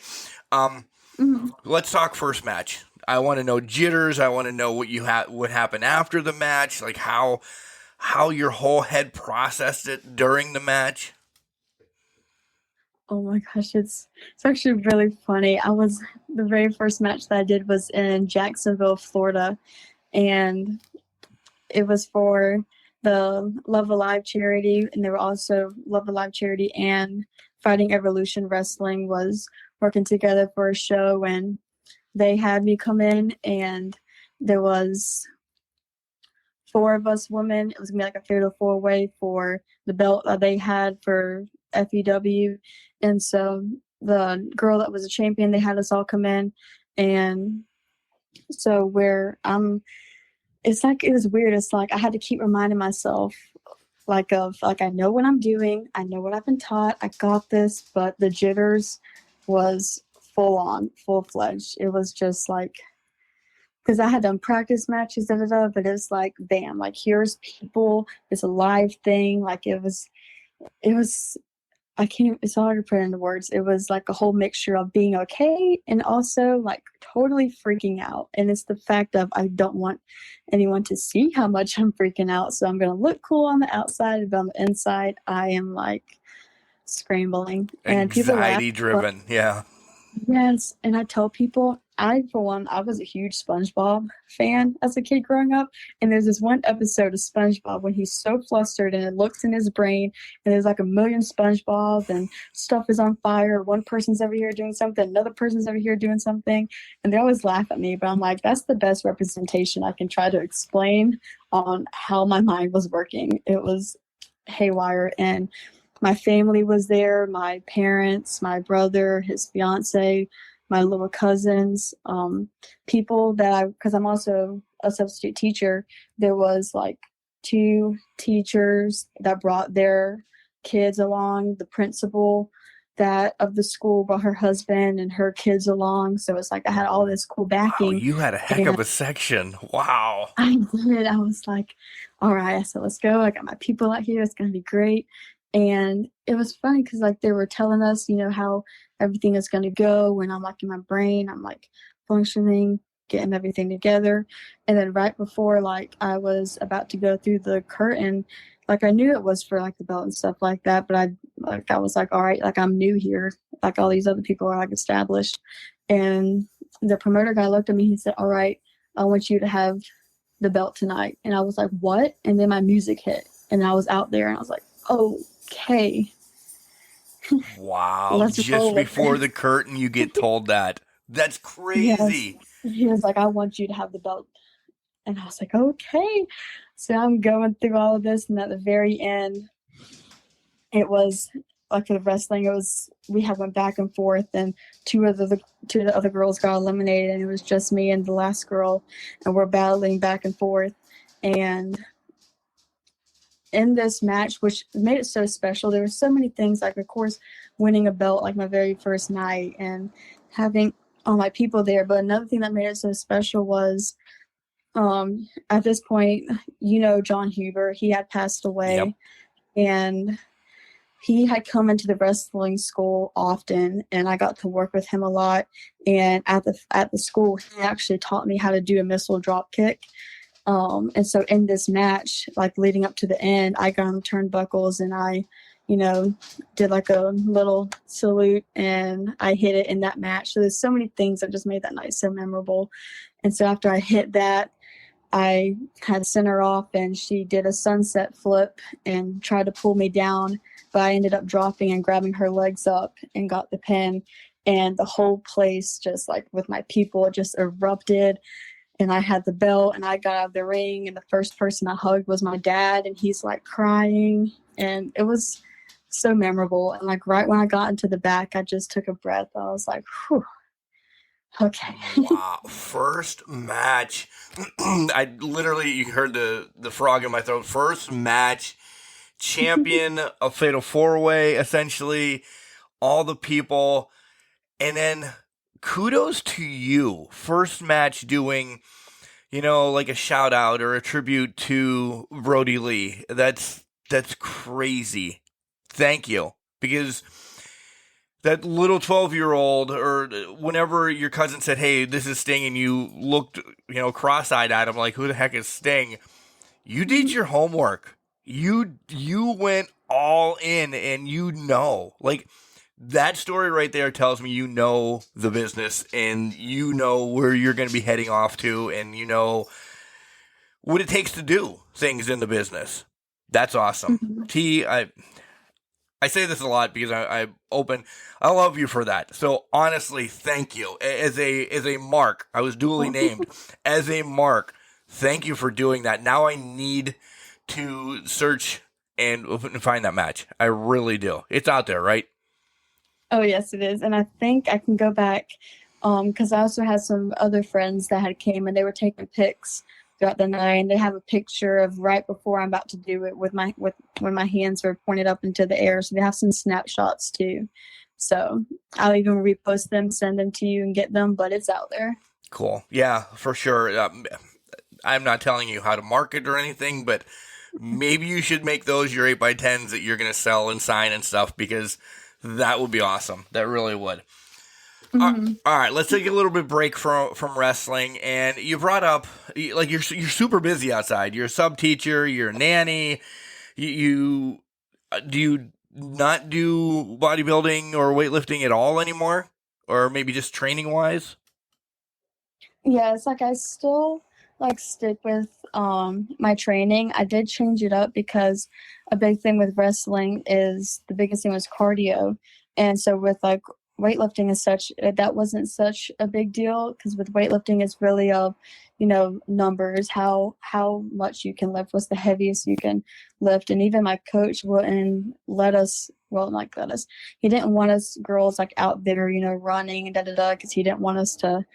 Let's talk first match. I want to know jitters. I want to know what happened after the match, like how your whole head processed it during the match. Oh my gosh, it's actually really funny. The very first match that I did was in Jacksonville, Florida, and it was for the Love Alive charity, and they were also Love Alive charity and Fighting Evolution Wrestling was working together for a show, and they had me come in, and there was 4 of us women. It was gonna be like a fatal 4-way for the belt that they had for FEW. And so the girl that was a champion, they had us all come in. And so it's like, it was weird. It's like I had to keep reminding myself I know what I'm doing. I know what I've been taught. I got this. But the jitters was full on, full-fledged. It was just like, because I had done practice matches, but it was like, bam, like here's people, it's a live thing. Like it was, it's hard to put into words. It was like a whole mixture of being okay and also like totally freaking out. And it's the fact of, I don't want anyone to see how much I'm freaking out. So I'm going to look cool on the outside, but on the inside, I am like scrambling. And anxiety driven. Yeah. Yes. And I tell people, for one, I was a huge SpongeBob fan as a kid growing up. And there's this one episode of SpongeBob when he's so flustered and it looks in his brain and there's like a million SpongeBobs and stuff is on fire. One person's over here doing something, another person's over here doing something. And they always laugh at me, but I'm like, that's the best representation I can try to explain on how my mind was working. It was haywire. And my family was there, my parents, my brother, his fiance, my little cousins, people because I'm also a substitute teacher. There was like 2 teachers that brought their kids along. The principal of the school brought her husband and her kids along. So it's like I had all this cool backing. Wow, you had a heck of a section. Wow. I did. I was like, all right, so let's go. I got my people out here. It's going to be great. And it was funny because like they were telling us, how everything is going to go. And I'm like in my brain, I'm like functioning, getting everything together. And then right before like I was about to go through the curtain, like I knew it was for like the belt and stuff like that, but I was like, all right, like I'm new here, like all these other people are like established. And the promoter guy looked at me, he said, all right, I want you to have the belt tonight. And I was like, what? And then my music hit and I was out there and I was like, okay. Wow. Let's Just roll with before it. the curtain, you get told that. That's Yes. crazy. He was like, I want you to have the belt. And I was like, okay. So I'm going through all of this. And at the very end, it was like for the wrestling, we had went back and forth, and two of the other girls got eliminated, and it was just me and the last girl, and we're battling back and forth. And in this match, which made it so special, there were so many things, like of course winning a belt like my very first night and having all my people there. But another thing that made it so special was at this point, John Huber, he had passed away. Yep. And he had come into the wrestling school often, and I got to work with him a lot. And at the school, he actually taught me how to do a missile drop kick. And so in this match, like leading up to the end, I got on the turnbuckles and I, did like a little salute and I hit it in that match. So there's so many things that just made that night so memorable. And so after I hit that, I had sent her off and she did a sunset flip and tried to pull me down, but I ended up dropping and grabbing her legs up and got the pin. And the whole place, just like with my people, just erupted. And I had the belt and I got out of the ring, and the first person I hugged was my dad, and he's like crying. And it was so memorable. And like right when I got into the back, I just took a breath. I was like, whew. Okay. Wow. First match. You heard the frog in my throat. First match, champion of Fatal 4-Way, essentially, all the people. And then kudos to you. First match doing, like a shout out or a tribute to Brody Lee. That's crazy. Thank you. Because that little 12-year-old, or whenever your cousin said, hey, this is Sting, and you looked, cross-eyed at him like, who the heck is Sting? You did your homework. You went all in, and like, that story right there tells me you know the business, and you know where you're going to be heading off to, and you know what it takes to do things in the business. That's awesome. Mm-hmm. T, I say this a lot because I love you for that. So honestly, thank you. As a mark, I was duly named as a mark. Thank you for doing that. Now I need to search and find that match. I really do. It's out there, right? Oh yes, it is. And I think I can go back because I also had some other friends that had came and they were taking pics throughout the night, and they have a picture of right before I'm about to do it with when my hands were pointed up into the air. So they have some snapshots too. So I'll even repost them, send them to you, and get them. But it's out there. Cool. Yeah, for sure. I'm not telling you how to market or anything, but maybe you should make those your 8x10s that you're going to sell and sign and stuff, because that would be awesome. That really would. Mm-hmm. All right, let's take a little bit break from wrestling. And you brought up, like, you're super busy outside. You're a sub teacher. You're a nanny. Do you not do bodybuilding or weightlifting at all anymore, or maybe just training wise? Yeah, it's like I still like stick with my training. I did change it up because a big thing with wrestling is the biggest thing was cardio, and so with like weightlifting and such, that wasn't such a big deal, because with weightlifting it's really numbers, how much you can lift, what's the heaviest you can lift. And even my coach wouldn't let us, he didn't want us girls like out there running and because he didn't want us to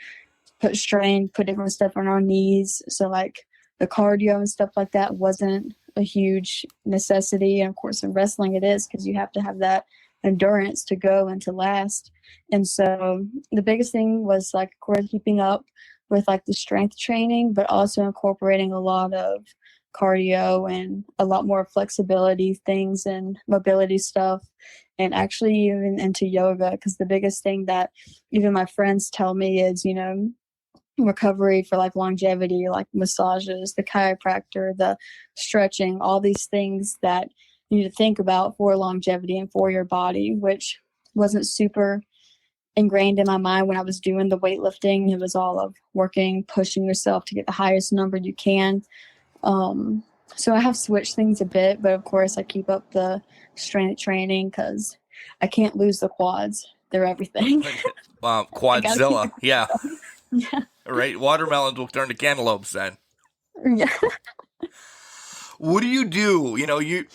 put different stuff on our knees. So like the cardio and stuff like that wasn't a huge necessity. And of course in wrestling it is, because you have to have that endurance to go and to last. And so the biggest thing was like, of course, keeping up with like the strength training, but also incorporating a lot of cardio and a lot more flexibility things and mobility stuff, and actually even into yoga, because the biggest thing that even my friends tell me is recovery for like longevity, like massages, the chiropractor, the stretching, all these things that you need to think about for longevity and for your body, which wasn't super ingrained in my mind when I was doing the weightlifting. It was all of working, pushing yourself to get the highest number you can. So I have switched things a bit, but of course I keep up the strength training because I can't lose the quads. They're everything. Quadzilla. Yeah. Yeah. Right. Watermelons will turn to cantaloupes then. Yeah. What do?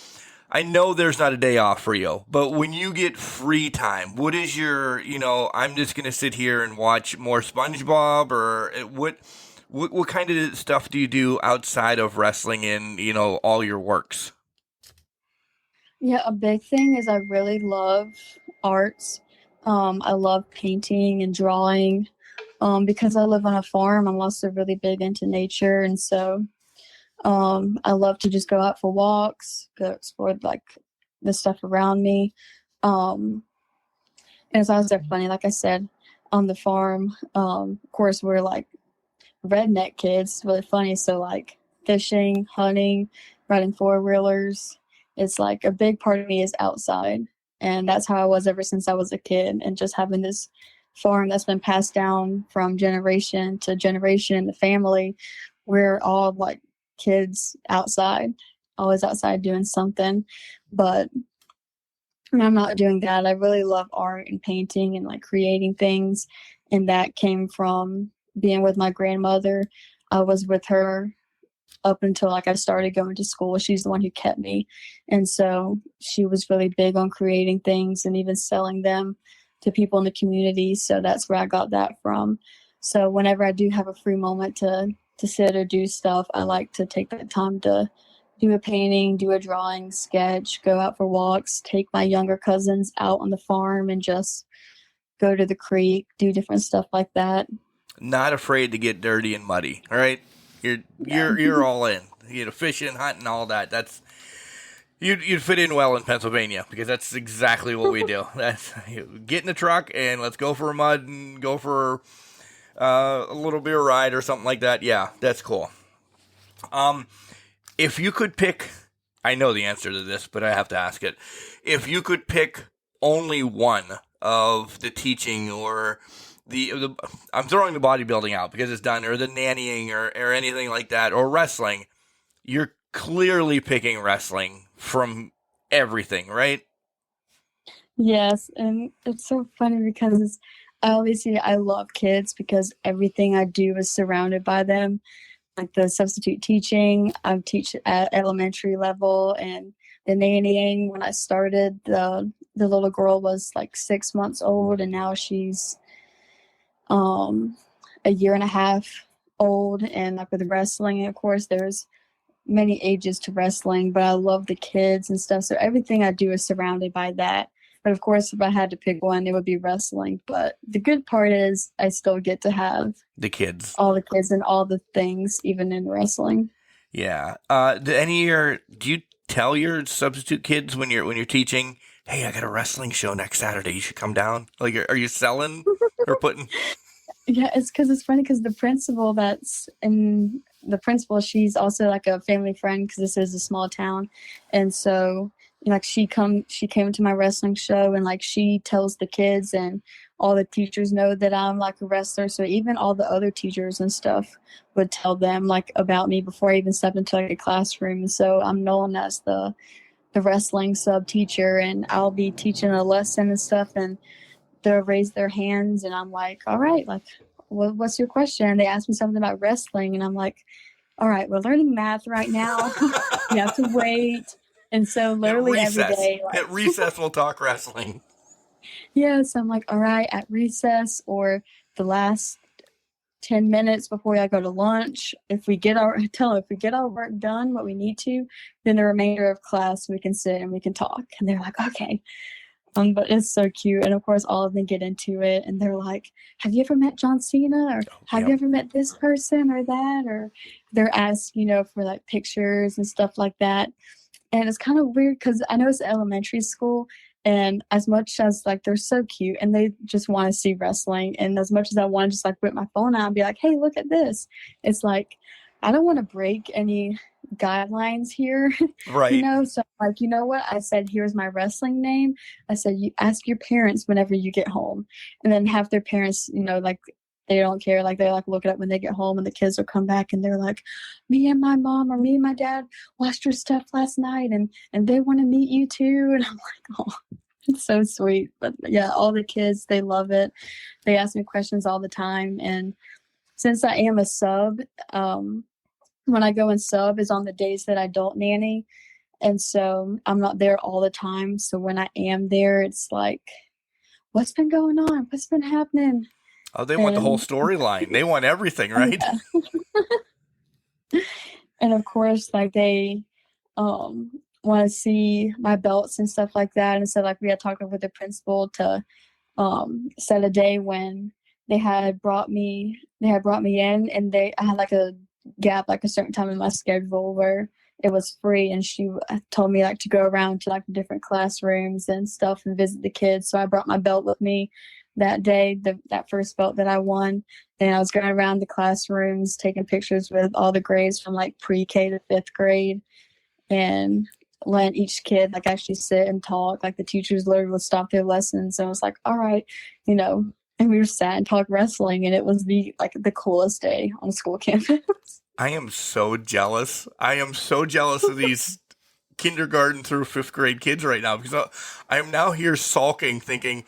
I know there's not a day off for you, but when you get free time, what is your, I'm just going to sit here and watch more SpongeBob, or what kind of stuff do you do outside of wrestling and, all your works? Yeah, a big thing is I really love arts. I love painting and drawing. Because I live on a farm, I'm also really big into nature, and so I love to just go out for walks, go explore like the stuff around me. And it's also funny, like I said, on the farm, of course, we're like redneck kids. It's really funny. So like fishing, hunting, riding four-wheelers, it's like a big part of me is outside. And that's how I was ever since I was a kid. And just having this farm that's been passed down from generation to generation in the family, we're all like kids outside, always outside doing something. But I'm not doing that. I really love art and painting and like creating things. And that came from being with my grandmother. I was with her up until like I started going to school. She's the one who kept me. And so she was really big on creating things and even selling them to people in the community. So that's where I got that from. So whenever I do have a free moment to sit or do stuff, I like to take that time to do a painting, do a drawing, sketch, go out for walks, take my younger cousins out on the farm and just go to the creek, do different stuff like that. Not afraid to get dirty and muddy. All right. You're all in. Fishing, hunting, all that. That's you'd fit in well in Pennsylvania because that's exactly what we do. That's get in the truck and let's go for a mud and go for a little beer ride or something like that. Yeah, that's cool. If you could pick, I know the answer to this, but I have to ask it. If you could pick only one of the teaching or the I'm throwing the bodybuilding out because it's done, or the nannying or anything like that, or wrestling, you're clearly picking wrestling from everything, right? Yes, and it's so funny because obviously I love kids because everything I do is surrounded by them. Like the substitute teaching, I teach at elementary level, and the nannying. When I started, the little girl was like 6 months old, and now she's a year and a half old. And like with wrestling, and of course, there's many ages to wrestling, but I love the kids and stuff. So everything I do is surrounded by that. But of course, if I had to pick one, it would be wrestling. But the good part is I still get to have the kids, all the kids and all the things, even in wrestling. Yeah. Do you tell your substitute kids when you're teaching, hey, I got a wrestling show next Saturday, you should come down? Like, are you selling or putting? Yeah, it's funny because the principal, she's also like a family friend because this is a small town. And so like she came to my wrestling show, and like she tells the kids, and all the teachers know that I'm like a wrestler. So even all the other teachers and stuff would tell them like about me before I even stepped into like a classroom. And so I'm known as the wrestling sub teacher, and I'll be teaching a lesson and stuff, and they'll raise their hands, and I'm like, all right, like, what's your question? And they ask me something about wrestling, and I'm like, all right, we're learning math right now. You have to wait. And so literally every day. Like, at recess, we'll talk wrestling. Yeah, so I'm like, all right, at recess or the last 10 minutes before I go to lunch, if we get our work done, what we need to, then the remainder of class we can sit and we can talk. And they're like, okay. But it's so cute. And of course, all of them get into it. And they're like, have you ever met John Cena? Or have you ever met this person or that? Or they're asked, for like pictures and stuff like that. And it's kind of weird because I know it's elementary school. And as much as like they're so cute and they just want to see wrestling, and as much as I want to just like whip my phone out and be like, hey, look at this, it's like I don't want to break any guidelines here. Right. So like, you know what, I said, here's my wrestling name. I said, you ask your parents whenever you get home, and then have their parents, like they don't care, like they like look it up when they get home, and the kids will come back and they're like, me and my mom or me and my dad watched your stuff last night and they want to meet you too. And I'm like, oh, it's so sweet. But yeah, all the kids, they love it. They ask me questions all the time. And since I am a sub, when I go and sub is on the days that I don't nanny. And so I'm not there all the time. So when I am there, it's like, what's been going on? What's been happening? Oh, they want the whole storyline. They want everything, right? Yeah. And of course, like they want to see my belts and stuff like that. And so like we had talked with the principal to set a day when they had brought me in, and I had like a gap, like a certain time in my schedule where it was free, and she told me like to go around to like the different classrooms and stuff and visit the kids. So I brought my belt with me that day, that first belt that I won. And I was going around the classrooms taking pictures with all the grades from like pre-K to 5th grade, and letting each kid like actually sit and talk. Like the teachers literally would stop their lessons, and I was like, all right, and we were sat and talked wrestling, and it was the coolest day on school campus. I am so jealous. I am so jealous of these kindergarten through 5th grade kids right now, because I am now here sulking thinking,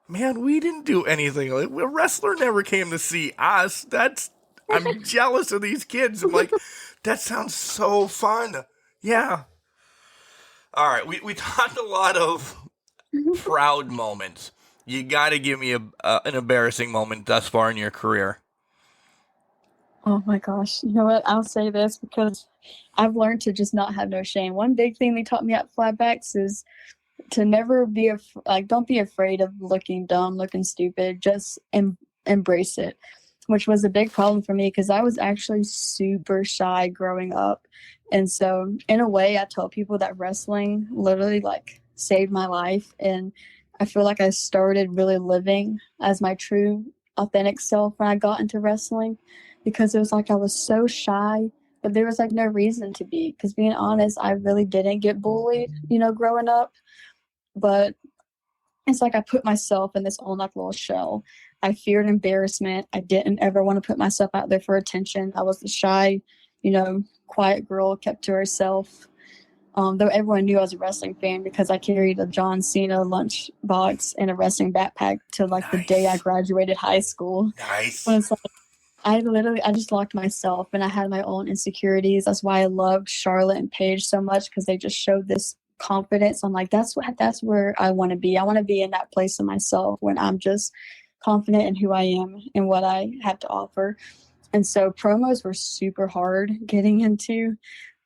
man, we didn't do anything. Like, a wrestler never came to see us. I'm jealous of these kids. I'm like, that sounds so fun. Yeah. All right. We talked a lot of proud moments. You got to give me an embarrassing moment thus far in your career. Oh my gosh. You know what? I'll say this because I've learned to just not have no shame. One big thing they taught me at Flatbacks is to never be don't be afraid of looking dumb, looking stupid. Just embrace it, which was a big problem for me because I was actually super shy growing up. And so in a way, I tell people that wrestling literally like saved my life. And I feel like I started really living as my true authentic self when I got into wrestling, because it was like I was so shy, but there was like no reason to be, because being honest, I really didn't get bullied, growing up. But it's like I put myself in this own like little shell. I feared embarrassment. I didn't ever want to put myself out there for attention. I was the shy, quiet girl, kept to herself. Though everyone knew I was a wrestling fan because I carried a John Cena lunch box and a wrestling backpack to like the day I graduated high school. Nice. But it's like I just locked myself, and I had my own insecurities. That's why I loved Charlotte and Paige so much, because they just showed this confidence. I'm like, that's where I want to be. I want to be in that place of myself when I'm just confident in who I am and what I have to offer. And so promos were super hard getting into,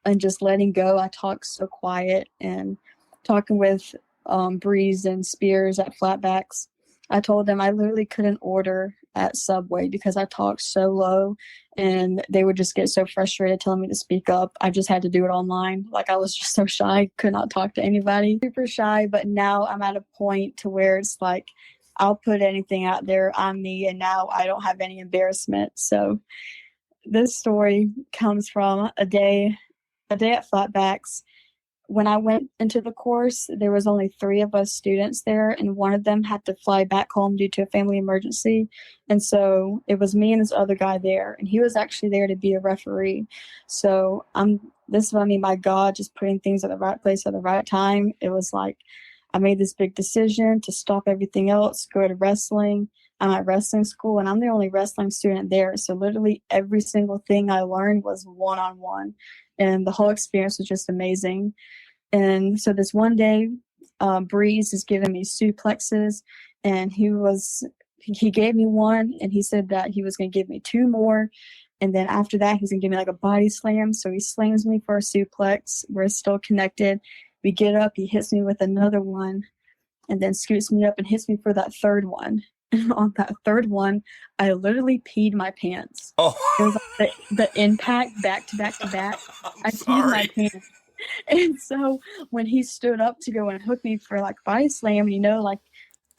and just letting go. I talk so quiet, and talking with Breeze and Spears at Flatbacks, I told them I literally couldn't order at Subway because I talked so low, and they would just get so frustrated telling me to speak up. I just had to do it online. Like I was just so shy, could not talk to anybody. Super shy, but now I'm at a point to where it's like I'll put anything out there. I'm me, and now I don't have any embarrassment. So this story comes from a day at Flatbacks. When I went into the course, there was only 3 of us students there, and one of them had to fly back home due to a family emergency. And so it was me and this other guy there, and he was actually there to be a referee. So this is what I mean by God just putting things at the right place at the right time. It was like I made this big decision to stop everything else, go to wrestling. I'm at wrestling school, and I'm the only wrestling student there. So literally every single thing I learned was one-on-one. And the whole experience was just amazing. And so this one day, Breeze is giving me suplexes, and he gave me one, and he said that he was going to give me 2 more. And then after that, he's going to give me like a body slam. So he slams me for a suplex. We're still connected. We get up, he hits me with another one, and then scoots me up and hits me for that 3rd one. And on that 3rd one, I literally peed my pants. Oh. It was like the impact back to back to back. I peed my pants. And so when he stood up to go and hook me for like body slam, like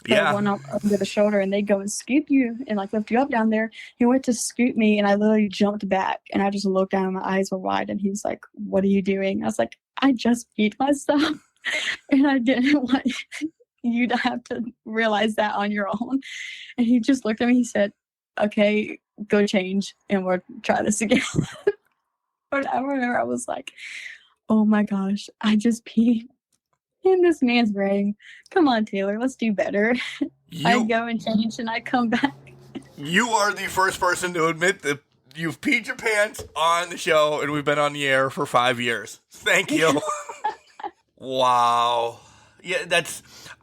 put one up under the shoulder and they go and scoop you and like lift you up down there. He went to scoop me and I literally jumped back and I just looked down and my eyes were wide and he was like, "What are you doing?" I was like, "I just beat myself." And I didn't want you to have to realize that on your own. And he just looked at me, he said, "Okay, go change and we'll try this again." But I remember I was like, "Oh my gosh, I just peed in this man's ring. Come on, Taylor, let's do better." I go and change and I come back. You are the first person to admit that you've peed your pants on the show and we've been on the air for 5 years. Thank you. Wow. Yeah,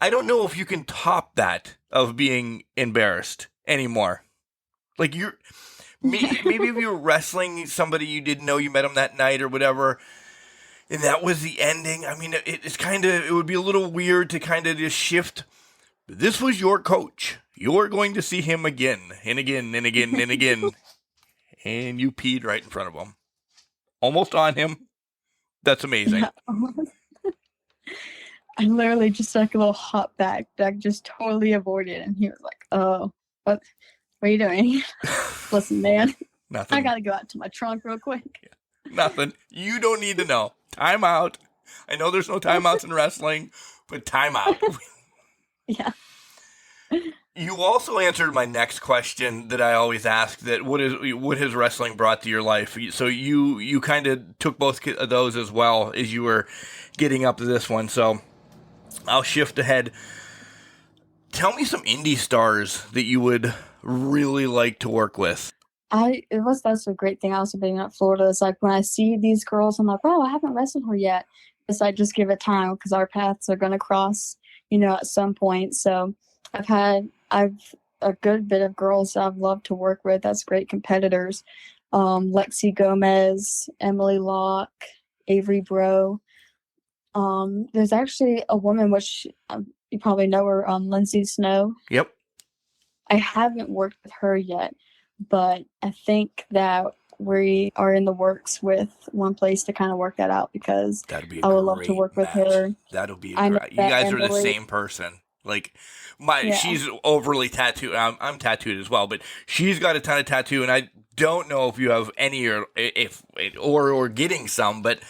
I don't know if you can top that of being embarrassed anymore. Like maybe if you were wrestling somebody you didn't know, you met them that night or whatever, and that was the ending. I mean, it would be a little weird to kind of just shift. This was your coach. You're going to see him again and again and again and again. And you peed right in front of him. Almost on him. That's amazing. Yeah, I literally just like a little hop back that I just totally avoided. And he was like, "Oh, what are you doing?" "Listen, man, Nothing. I got to go out to my trunk real quick." Yeah. Nothing. You don't need to know. Time out. I know there's no timeouts in wrestling, but time out. Yeah. You also answered my next question that I always ask, that what has wrestling brought to your life? So you kind of took both of those as well as you were getting up to this one. So I'll shift ahead. Tell me some indie stars that you would really like to work with. That's a great thing also being at Florida. Is like when I see these girls, I'm like, "Oh, I haven't wrestled her yet." It's like, just give it time because our paths are going to cross, at some point. So I've a good bit of girls that I've loved to work with. That's great competitors. Lexi Gomez, Emily Locke, Avery Bro. There's actually a woman, which you probably know her, Lindsay Snow. Yep. I haven't worked with her yet, but I think that we are in the works with one place to kind of work that out because I would love to work with her. That'll be great. You guys are the same person. Like she's overly tattooed. I'm tattooed as well, but she's got a ton of tattoo, and I don't know if you have any or getting some, but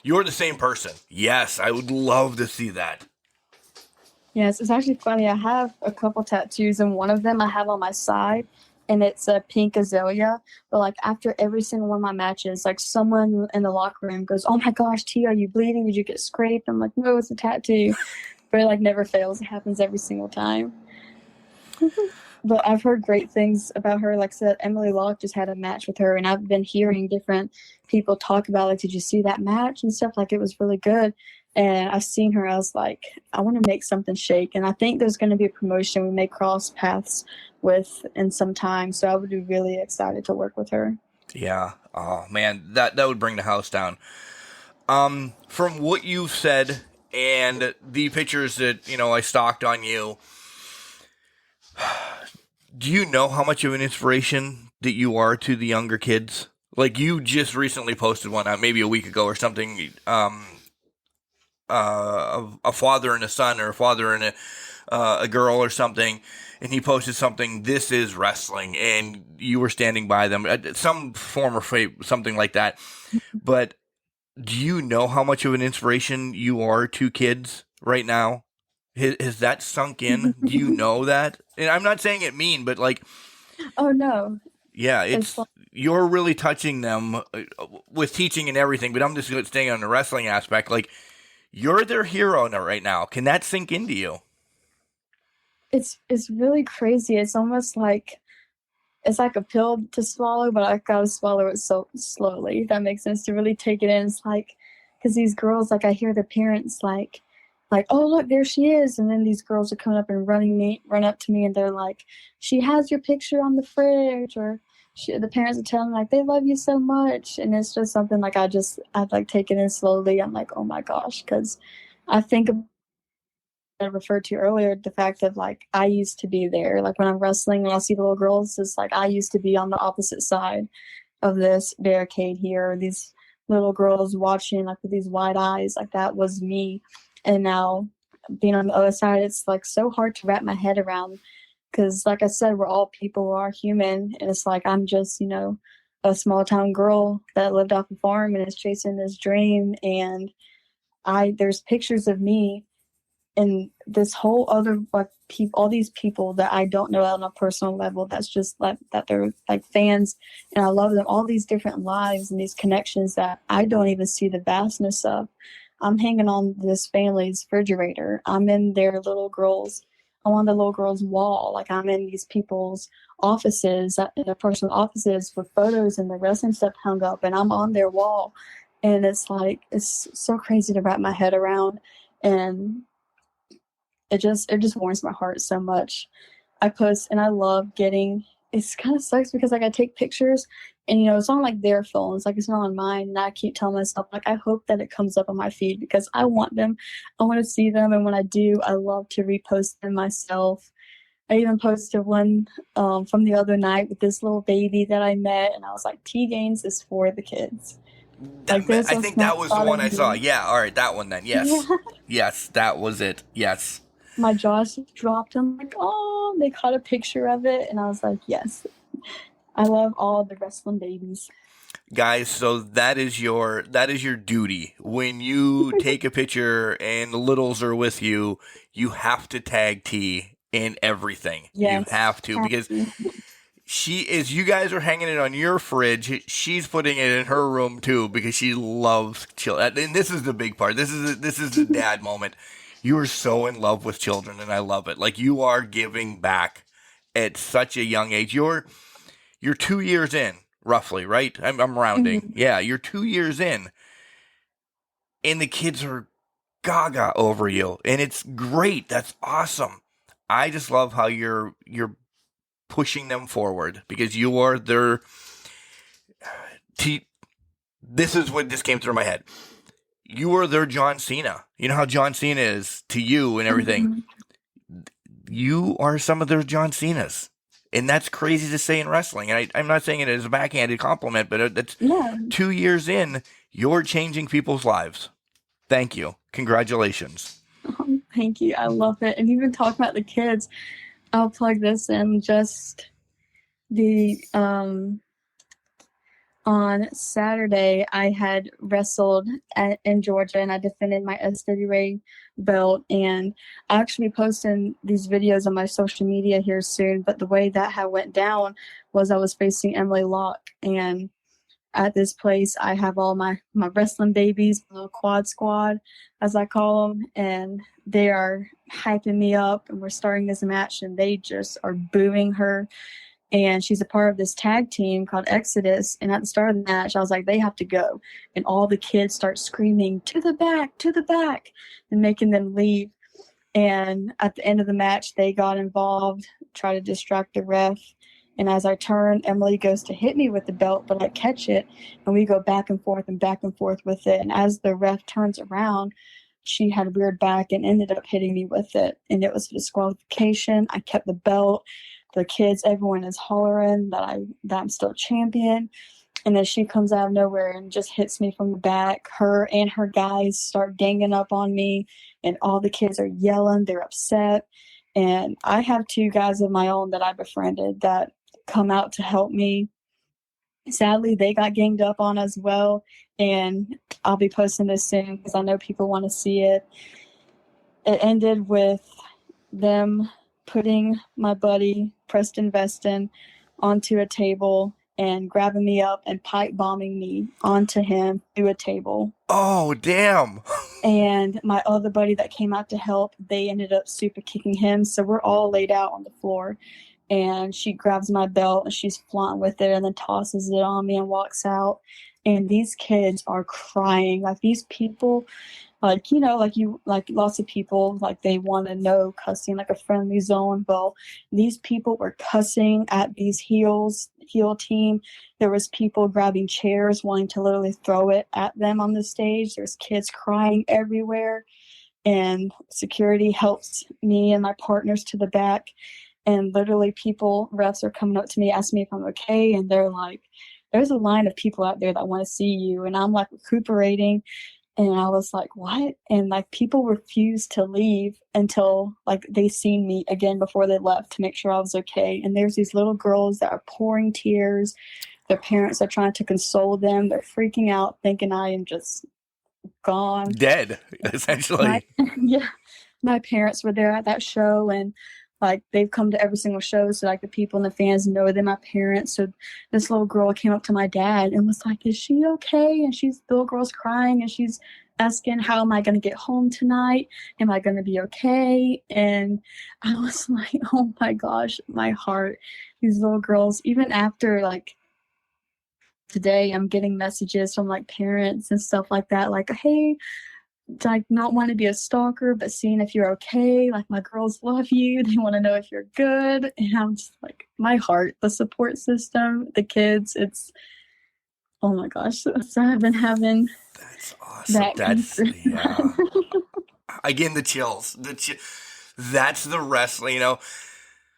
you're the same person. Yes, I would love to see that. Yes, it's actually funny. I have a couple tattoos, and one of them I have on my side, and it's a pink azalea. But like after every single one of my matches, like someone in the locker room goes, "Oh my gosh, T, are you bleeding? Did you get scraped?" I'm like, "No, it's a tattoo." But it like never fails. It happens every single time. But I've heard great things about her. Like I said, Emily Locke just had a match with her, and I've been hearing different people talk about, like, "Did you see that match?" and stuff. Like, it was really good. And I've seen her. I was like, I want to make something shake. And I think there's going to be a promotion we may cross paths with in some time. So I would be really excited to work with her. Yeah. Oh, man, that would bring the house down. From what you've said and the pictures that, I stalked on you, do you know how much of an inspiration that you are to the younger kids? Like, you just recently posted one out maybe a week ago or something, a father and a son, or a father and a girl or something, and he posted something, "This is wrestling," and you were standing by them, some form or something like that. But do you know how much of an inspiration you are to kids right now? Has that sunk in? Do you know that? And I'm not saying it mean, but like, oh no, yeah, you're really touching them with teaching and everything. But I'm just staying on the wrestling aspect. Like, you're their hero right now. Can that sink into you? It's really crazy. It's almost like it's like a pill to swallow, but I gotta swallow it so slowly. If that makes sense, to really take it in. It's like, because these girls, like, I hear the parents like, "Oh, look, there she is," and then these girls are coming up and run up to me, and they're like, "She has your picture on the fridge," or the parents are telling me, like, "They love you so much," and it's just something like I'd like take it in slowly. I'm like, oh my gosh, because I think I referred to earlier, the fact that, like, I used to be there. Like, when I'm wrestling and I see the little girls, it's like I used to be on the opposite side of this barricade here, or these little girls watching like with these wide eyes, like that was me. And now being on the other side, it's like so hard to wrap my head around, because like I said, we're all people, we are human, and it's like I'm just, a small town girl that lived off a farm and is chasing this dream. And there's pictures of me and this whole other like all these people that I don't know on a personal level, that's just like that they're like fans, and I love them, all these different lives and these connections that I don't even see the vastness of. I'm hanging on this family's refrigerator. I'm in their little girls. I'm on the little girl's wall. Like I'm in these people's offices, in their personal offices, with photos and the wrestling stuff hung up, and I'm on their wall. And it's like, it's so crazy to wrap my head around. And it just warms my heart so much. I post, and I love getting, it's kind of sucks because like I take pictures and it's on like their phones, like it's not on mine, and I keep telling myself like I hope that it comes up on my feed because I want them, I want to see them, and when I do, I love to repost them myself. I even posted one from the other night with this little baby that I met, and I was like, T-Gainz is for the kids. I think that was the one I saw. Yeah, all right, that one then. Yes. Yes, that was it. Yes. My jaw just dropped. I'm like, oh, they caught a picture of it, and I was like, yes. I love all the wrestling babies. Guys, so that is your duty. When you take a picture and the littles are with you, you have to tag T in everything. Yes. You have to, because she is, you guys are hanging it on your fridge. She's putting it in her room too because she loves children. And this is the big part. This is the dad moment. You are so in love with children, and I love it. Like, you are giving back at such a young age. You're 2 years in, roughly, right? I'm rounding. Mm-hmm. Yeah, you're 2 years in, and the kids are gaga over you, and it's great. That's awesome. I just love how you're pushing them forward because you are their. This is what just came through my head. You are their John Cena. You know how John Cena is to you and everything. Mm-hmm. You are some of their John Cenas. And that's crazy to say in wrestling. And I'm not saying it as a backhanded compliment, but that's 2 years in, you're changing people's lives. Thank you. Congratulations. Oh, thank you. I love it. And even talking about the kids, I'll plug this in. Just the on Saturday, I had wrestled in Georgia, and I defended my SWA belt. And I actually be posting these videos on my social media here soon. But the way that went down was I was facing Emily Locke. And at this place, I have all my wrestling babies, my little quad squad, as I call them. And they are hyping me up. And we're starting this match, and they just are booing her. And she's a part of this tag team called Exodus. And at the start of the match, I was like, they have to go. And all the kids start screaming, to the back, and making them leave. And at the end of the match, they got involved, try to distract the ref. And as I turn, Emily goes to hit me with the belt, but I catch it. And we go back and forth with it. And as the ref turns around, she had reared back and ended up hitting me with it. And it was a disqualification. I kept the belt. The kids, everyone is hollering that I'm still champion. And then she comes out of nowhere and just hits me from the back. Her and her guys start ganging up on me, and all the kids are yelling. They're upset. And I have 2 guys of my own that I befriended that come out to help me. Sadly, they got ganged up on as well. And I'll be posting this soon because I know people want to see it. It ended with them putting my buddy Preston Veston onto a table and grabbing me up and pipe bombing me onto him through a table. Oh, damn. And my other buddy that came out to help, they ended up super kicking him. So we're all laid out on the floor. And she grabs my belt and she's flaunting with it and then tosses it on me and walks out. And these kids are crying. Like, these people, like lots of people, like, they want to know cussing, like a friendly zone. Well, these people were cussing at these heel team. There was people grabbing chairs, wanting to literally throw it at them on the stage. There's kids crying everywhere. And security helps me and my partners to the back. And literally refs are coming up to me, asking me if I'm okay. And they're like, there's a line of people out there that want to see you. And I'm like recuperating. And I was like, what? And like people refused to leave until like they seen me again before they left to make sure I was okay. And there's these little girls that are pouring tears. Their parents are trying to console them. They're freaking out, thinking I am just gone. Dead, essentially. My parents were there at that show, and like they've come to every single show, so like the people and the fans know they're my parents. So this little girl came up to my dad and was like, is she okay? And the little girl's crying and she's asking, how am I going to get home tonight? Am I going to be okay? And I was like, oh my gosh, my heart. These little girls, even after like today, I'm getting messages from like parents and stuff like that, like, hey, like not want to be a stalker, but seeing if you're okay. Like my girls love you. They want to know if you're good. And I'm just like, my heart, the support system, the kids, it's, oh my gosh. So I've been having. That's awesome. Yeah. Again, the chills. That's the wrestling, you know,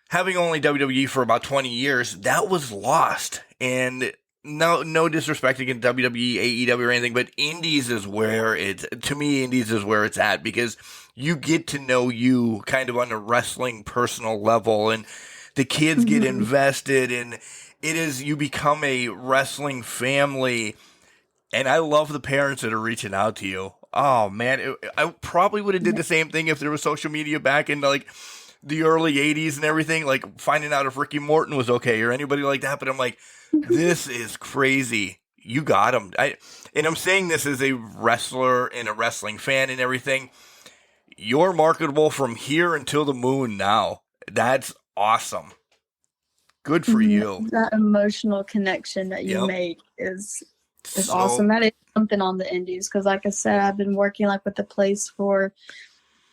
having only WWE for about 20 years, that was lost. And no disrespect against WWE, AEW, or anything, but Indies is where it's at, because you get to know you kind of on a wrestling personal level, and the kids get invested, and you become a wrestling family. And I love the parents that are reaching out to you. Oh man, I probably would have did the same thing if there was social media back in like the early 80s and everything, like finding out if Ricky Morton was okay or anybody like that. But I'm like, this is crazy. You got him. And I'm saying this as a wrestler and a wrestling fan and everything. You're marketable from here until the moon now. That's awesome. Good for you. That emotional connection that you make is awesome. That is something on the indies, because like I said, I've been working like with the place for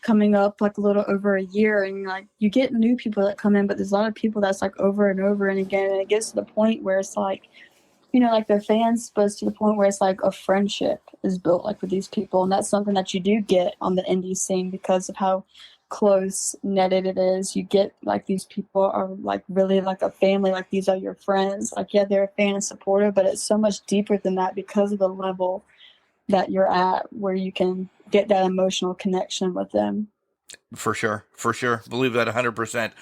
coming up like a little over a year, and like you get new people that come in, but there's a lot of people that's like over and over and again, and it gets to the point where it's like, you know, like the fans buzz to the point where it's like a friendship is built like with these people, and that's something that you do get on the indie scene because of how close netted it is. You get like these people are like really like a family, like these are your friends. Like yeah, they're a fan and supporter, but it's so much deeper than that because of the level that you're at, where you can get that emotional connection with them. For sure. Believe that 100%.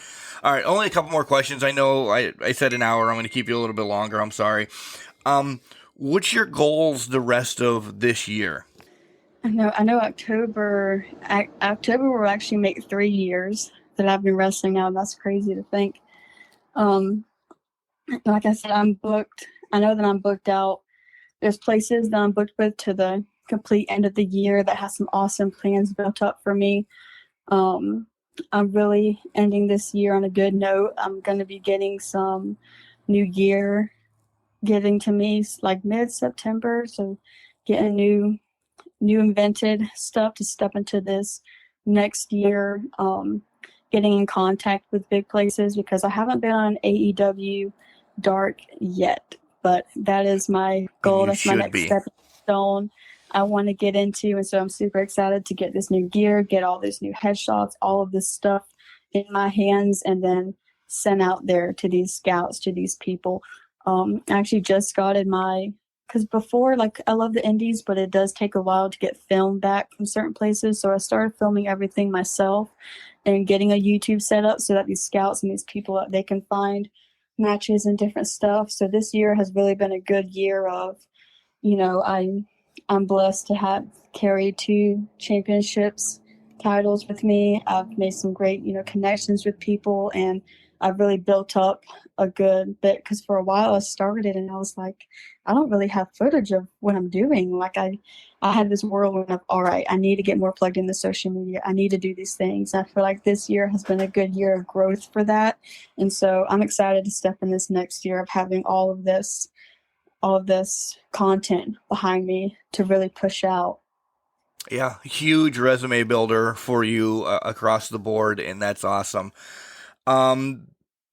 All right, only a couple more questions. I know I said an hour. I'm going to keep you a little bit longer. I'm sorry. What's your goals the rest of this year? I know October will actually make 3 years that I've been wrestling now. That's crazy to think. Like I said, I'm booked. I know that I'm booked out. There's places that I'm booked with to the complete end of the year that has some awesome plans built up for me. I'm really ending this year on a good note. I'm going to be getting some new gear getting to me like mid-September. So getting new invented stuff to step into this next year. Getting in contact with big places, because I haven't been on AEW Dark yet, but that is my goal. That's my next stepping stone I want to get into. And so I'm super excited to get this new gear, get all these new headshots, all of this stuff in my hands, and then send out there to these scouts, to these people. I actually just got in because before, like, I love the indies, but it does take a while to get film back from certain places. So I started filming everything myself and getting a YouTube set up so that these scouts and these people, they can find matches and different stuff. So this year has really been a good year of, you know, I'm blessed to have carried 2 championships titles with me. I've made some great, you know, connections with people, and I've really built up a good bit, because for a while I started and I was like, I don't really have footage of what I'm doing. Like I had this whirlwind of, all right, I need to get more plugged into social media. I need to do these things. I feel like this year has been a good year of growth for that. And so I'm excited to step in this next year of having all of this content behind me to really push out. Yeah, huge resume builder for you across the board, and that's awesome.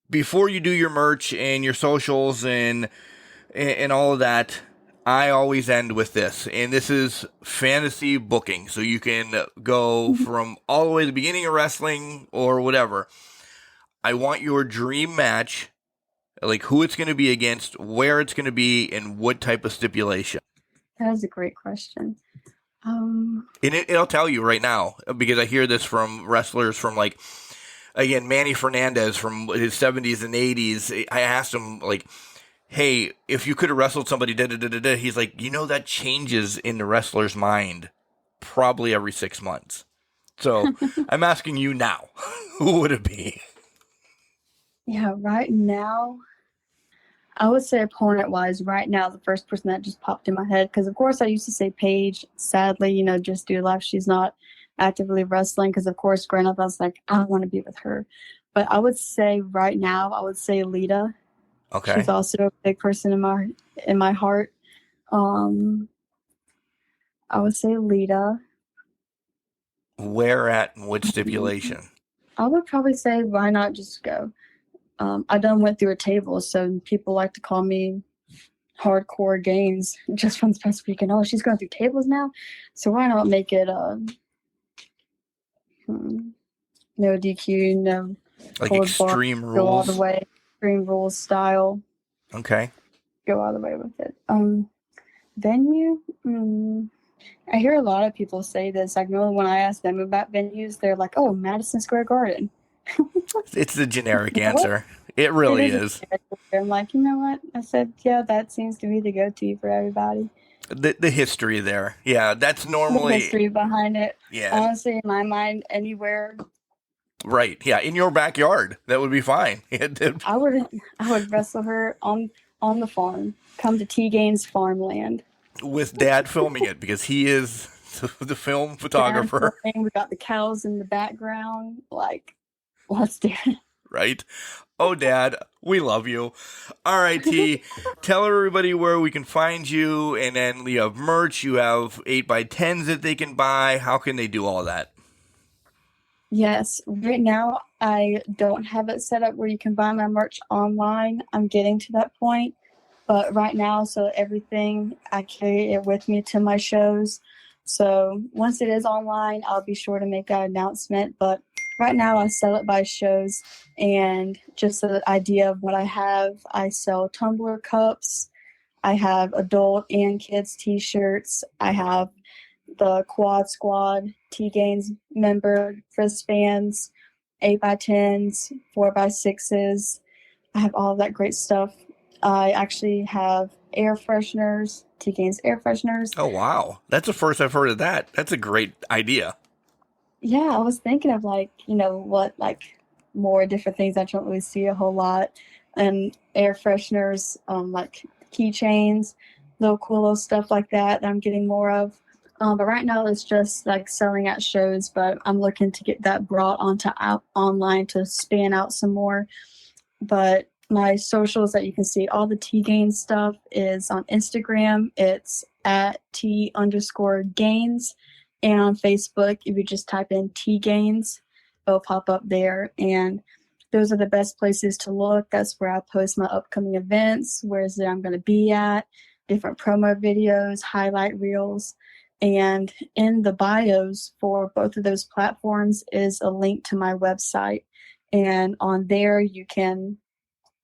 Before you do your merch and your socials and all of that, I always end with this, and this is fantasy booking. So you can go from all the way to the beginning of wrestling or whatever. I want your dream match like who it's going to be against, where it's going to be, and what type of stipulation? That is a great question. And it'll tell you right now, because I hear this from wrestlers from, like, again, Manny Fernandez from his 70s and 80s. I asked him, like, hey, if you could have wrestled somebody, da-da-da-da-da, he's like, that changes in the wrestler's mind probably every 6 months. So I'm asking you now, who would it be? Yeah, right now, I would say opponent-wise, right now, the first person that just popped in my head, because of course I used to say Paige. Sadly, just due to life, she's not actively wrestling, because of course, growing up, I was like, I want to be with her. But I would say right now, I would say Lita. Okay. She's also a big person in my heart. I would say Lita. Where at and what stipulation? I would probably say, why not just go? I done went through a table, so people like to call me hardcore Gainz just from this past weekend. Oh, she's going through tables now, so why not make it no DQ, no Like hold Extreme bar, Rules? go all the way, Extreme Rules style. Okay. Go all the way with it. Venue. I hear a lot of people say this. Like, normally when I ask them about venues, they're like, "Oh, Madison Square Garden." It's the generic answer. It really is. I'm like, you know what? I said, yeah, that seems to be the go-to for everybody. The history there. Yeah, that's normally... The history behind it. Yeah. Honestly, in my mind, anywhere. Right. Yeah, in your backyard. That would be fine. I would wrestle her on the farm. Come to T-Gainz farmland. With Dad filming it, because he is the film photographer. We got the cows in the background. Like, let's do it. Right? Oh, Dad, we love you. All right, T, tell everybody where we can find you, and then you have merch, you have 8x10s that they can buy. How can they do all that? Yes, right now I don't have it set up where you can buy my merch online. I'm getting to that point, but right now, so everything, I carry it with me to my shows. So once it is online, I'll be sure to make that announcement, but right now I sell it by shows, and just an idea of what I have, I sell tumbler cups, I have adult and kids t-shirts, I have the Quad Squad T-Gainz member wristbands, 8x10s, 4x6s, I have all of that great stuff. I actually have air fresheners, T-Gainz air fresheners. Oh, wow. That's the first I've heard of that. That's a great idea. Yeah, I was thinking of more different things. I don't really see a whole lot. And air fresheners, like keychains, little cool little stuff like that I'm getting more of. But right now it's just like selling at shows, but I'm looking to get that brought onto online to span out some more. But my socials that you can see all the T-Gainz stuff is on Instagram. It's at T_Gainz. And on Facebook, if you just type in T-Gainz, it'll pop up there. And those are the best places to look. That's where I post my upcoming events, where's I'm going to be at, different promo videos, highlight reels. And in the bios for both of those platforms is a link to my website. And on there, you can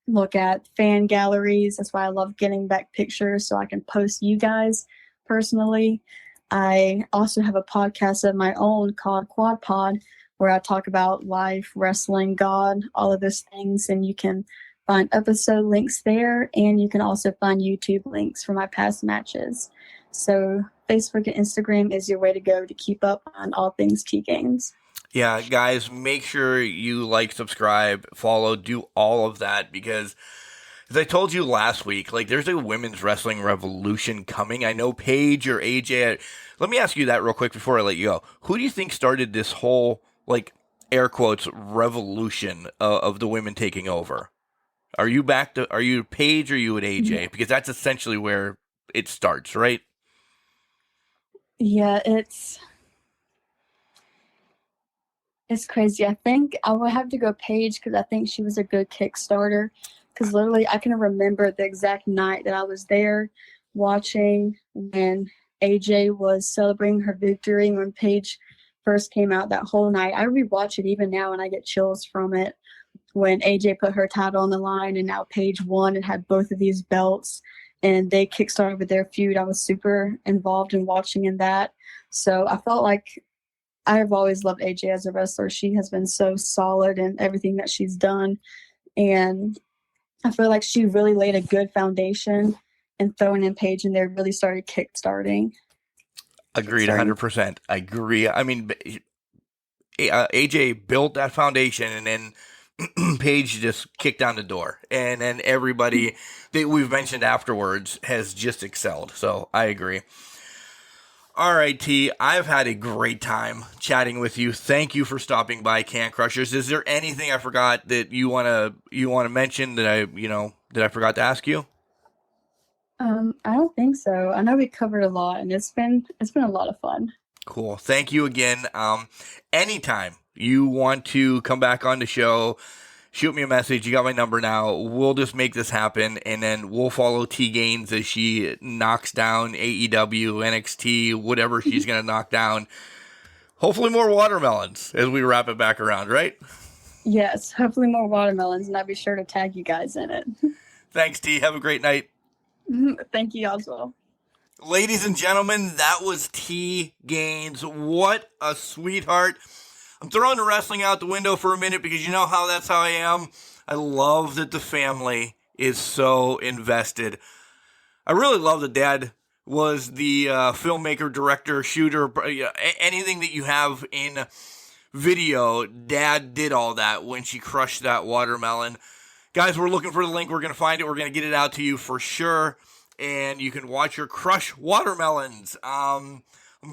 look at fan galleries. That's why I love getting back pictures so I can post you guys personally. I also have a podcast of my own called Quad Pod, where I talk about life, wrestling, God, all of those things. And you can find episode links there. And you can also find YouTube links for my past matches. So Facebook and Instagram is your way to go to keep up on all things T-Gainz. Yeah, guys, make sure you like, subscribe, follow, do all of that, because as I told you last week, like, there's a women's wrestling revolution coming. I know Paige or AJ. Let me ask you that real quick before I let you go. Who do you think started this whole, like, air quotes, revolution of the women taking over? Are you Paige or are you at AJ? Because that's essentially where it starts, right? Yeah, it's crazy. I think I would have to go Paige because I think she was a good Kickstarter. Because literally, I can remember the exact night that I was there watching when AJ was celebrating her victory when Paige first came out that whole night. I rewatch it even now and I get chills from it. when AJ put her title on the line and now Paige won and had both of these belts and they kickstarted with their feud. I was super involved in watching in that. So I felt like I've always loved AJ as a wrestler. She has been so solid in everything that she's done. And I feel like she really laid a good foundation, and throwing in Paige in there really started kickstarting. Agreed, 100%. I agree. I mean, AJ built that foundation, and then Paige just kicked down the door. And then everybody that we've mentioned afterwards has just excelled. So I agree. All right, T, I've had a great time chatting with you. Thank you for stopping by, Can Crushers. Is there anything I forgot that you wanna mention that I forgot to ask you? I don't think so. I know we covered a lot, and it's been a lot of fun. Cool. Thank you again. Anytime you want to come back on the show, shoot me a message. You got my number now. We'll just make this happen, and then we'll follow T-Gainz as she knocks down AEW, NXT, whatever she's going to knock down. Hopefully more watermelons as we wrap it back around, right? Yes, hopefully more watermelons, and I'll be sure to tag you guys in it. Thanks, T. Have a great night. Thank you as well. Ladies and gentlemen, that was T-Gainz. What a sweetheart. I'm throwing the wrestling out the window for a minute because you know that's how I am. I love that the family is so invested. I really love that Dad was the filmmaker, director, shooter, anything that you have in video. Dad did all that when she crushed that watermelon. Guys, we're looking for the link. We're going to find it. We're going to get it out to you for sure. And you can watch her crush watermelons. I'm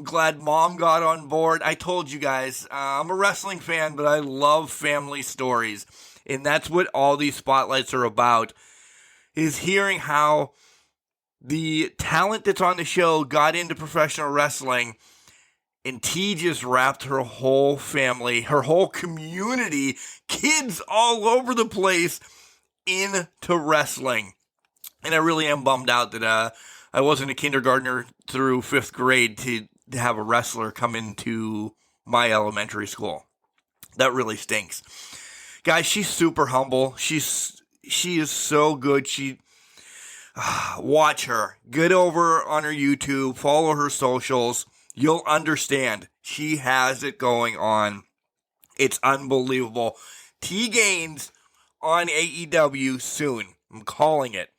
glad Mom got on board. I told you guys, I'm a wrestling fan, but I love family stories. And that's what all these spotlights are about, is hearing how the talent that's on the show got into professional wrestling. And T just wrapped her whole family, her whole community, kids all over the place, into wrestling. And I really am bummed out that I wasn't a kindergartner through 5th grade to have a wrestler come into my elementary school. That really stinks. Guys, she's super humble. She is so good. Watch her. Get over on her YouTube. Follow her socials. You'll understand. She has it going on. It's unbelievable. T-Gainz on AEW soon. I'm calling it.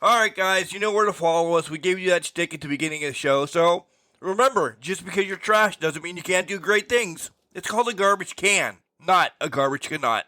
All right, guys, you know where to follow us. We gave you that stick at the beginning of the show. So remember, just because you're trash doesn't mean you can't do great things. It's called a garbage can, not a garbage cannot.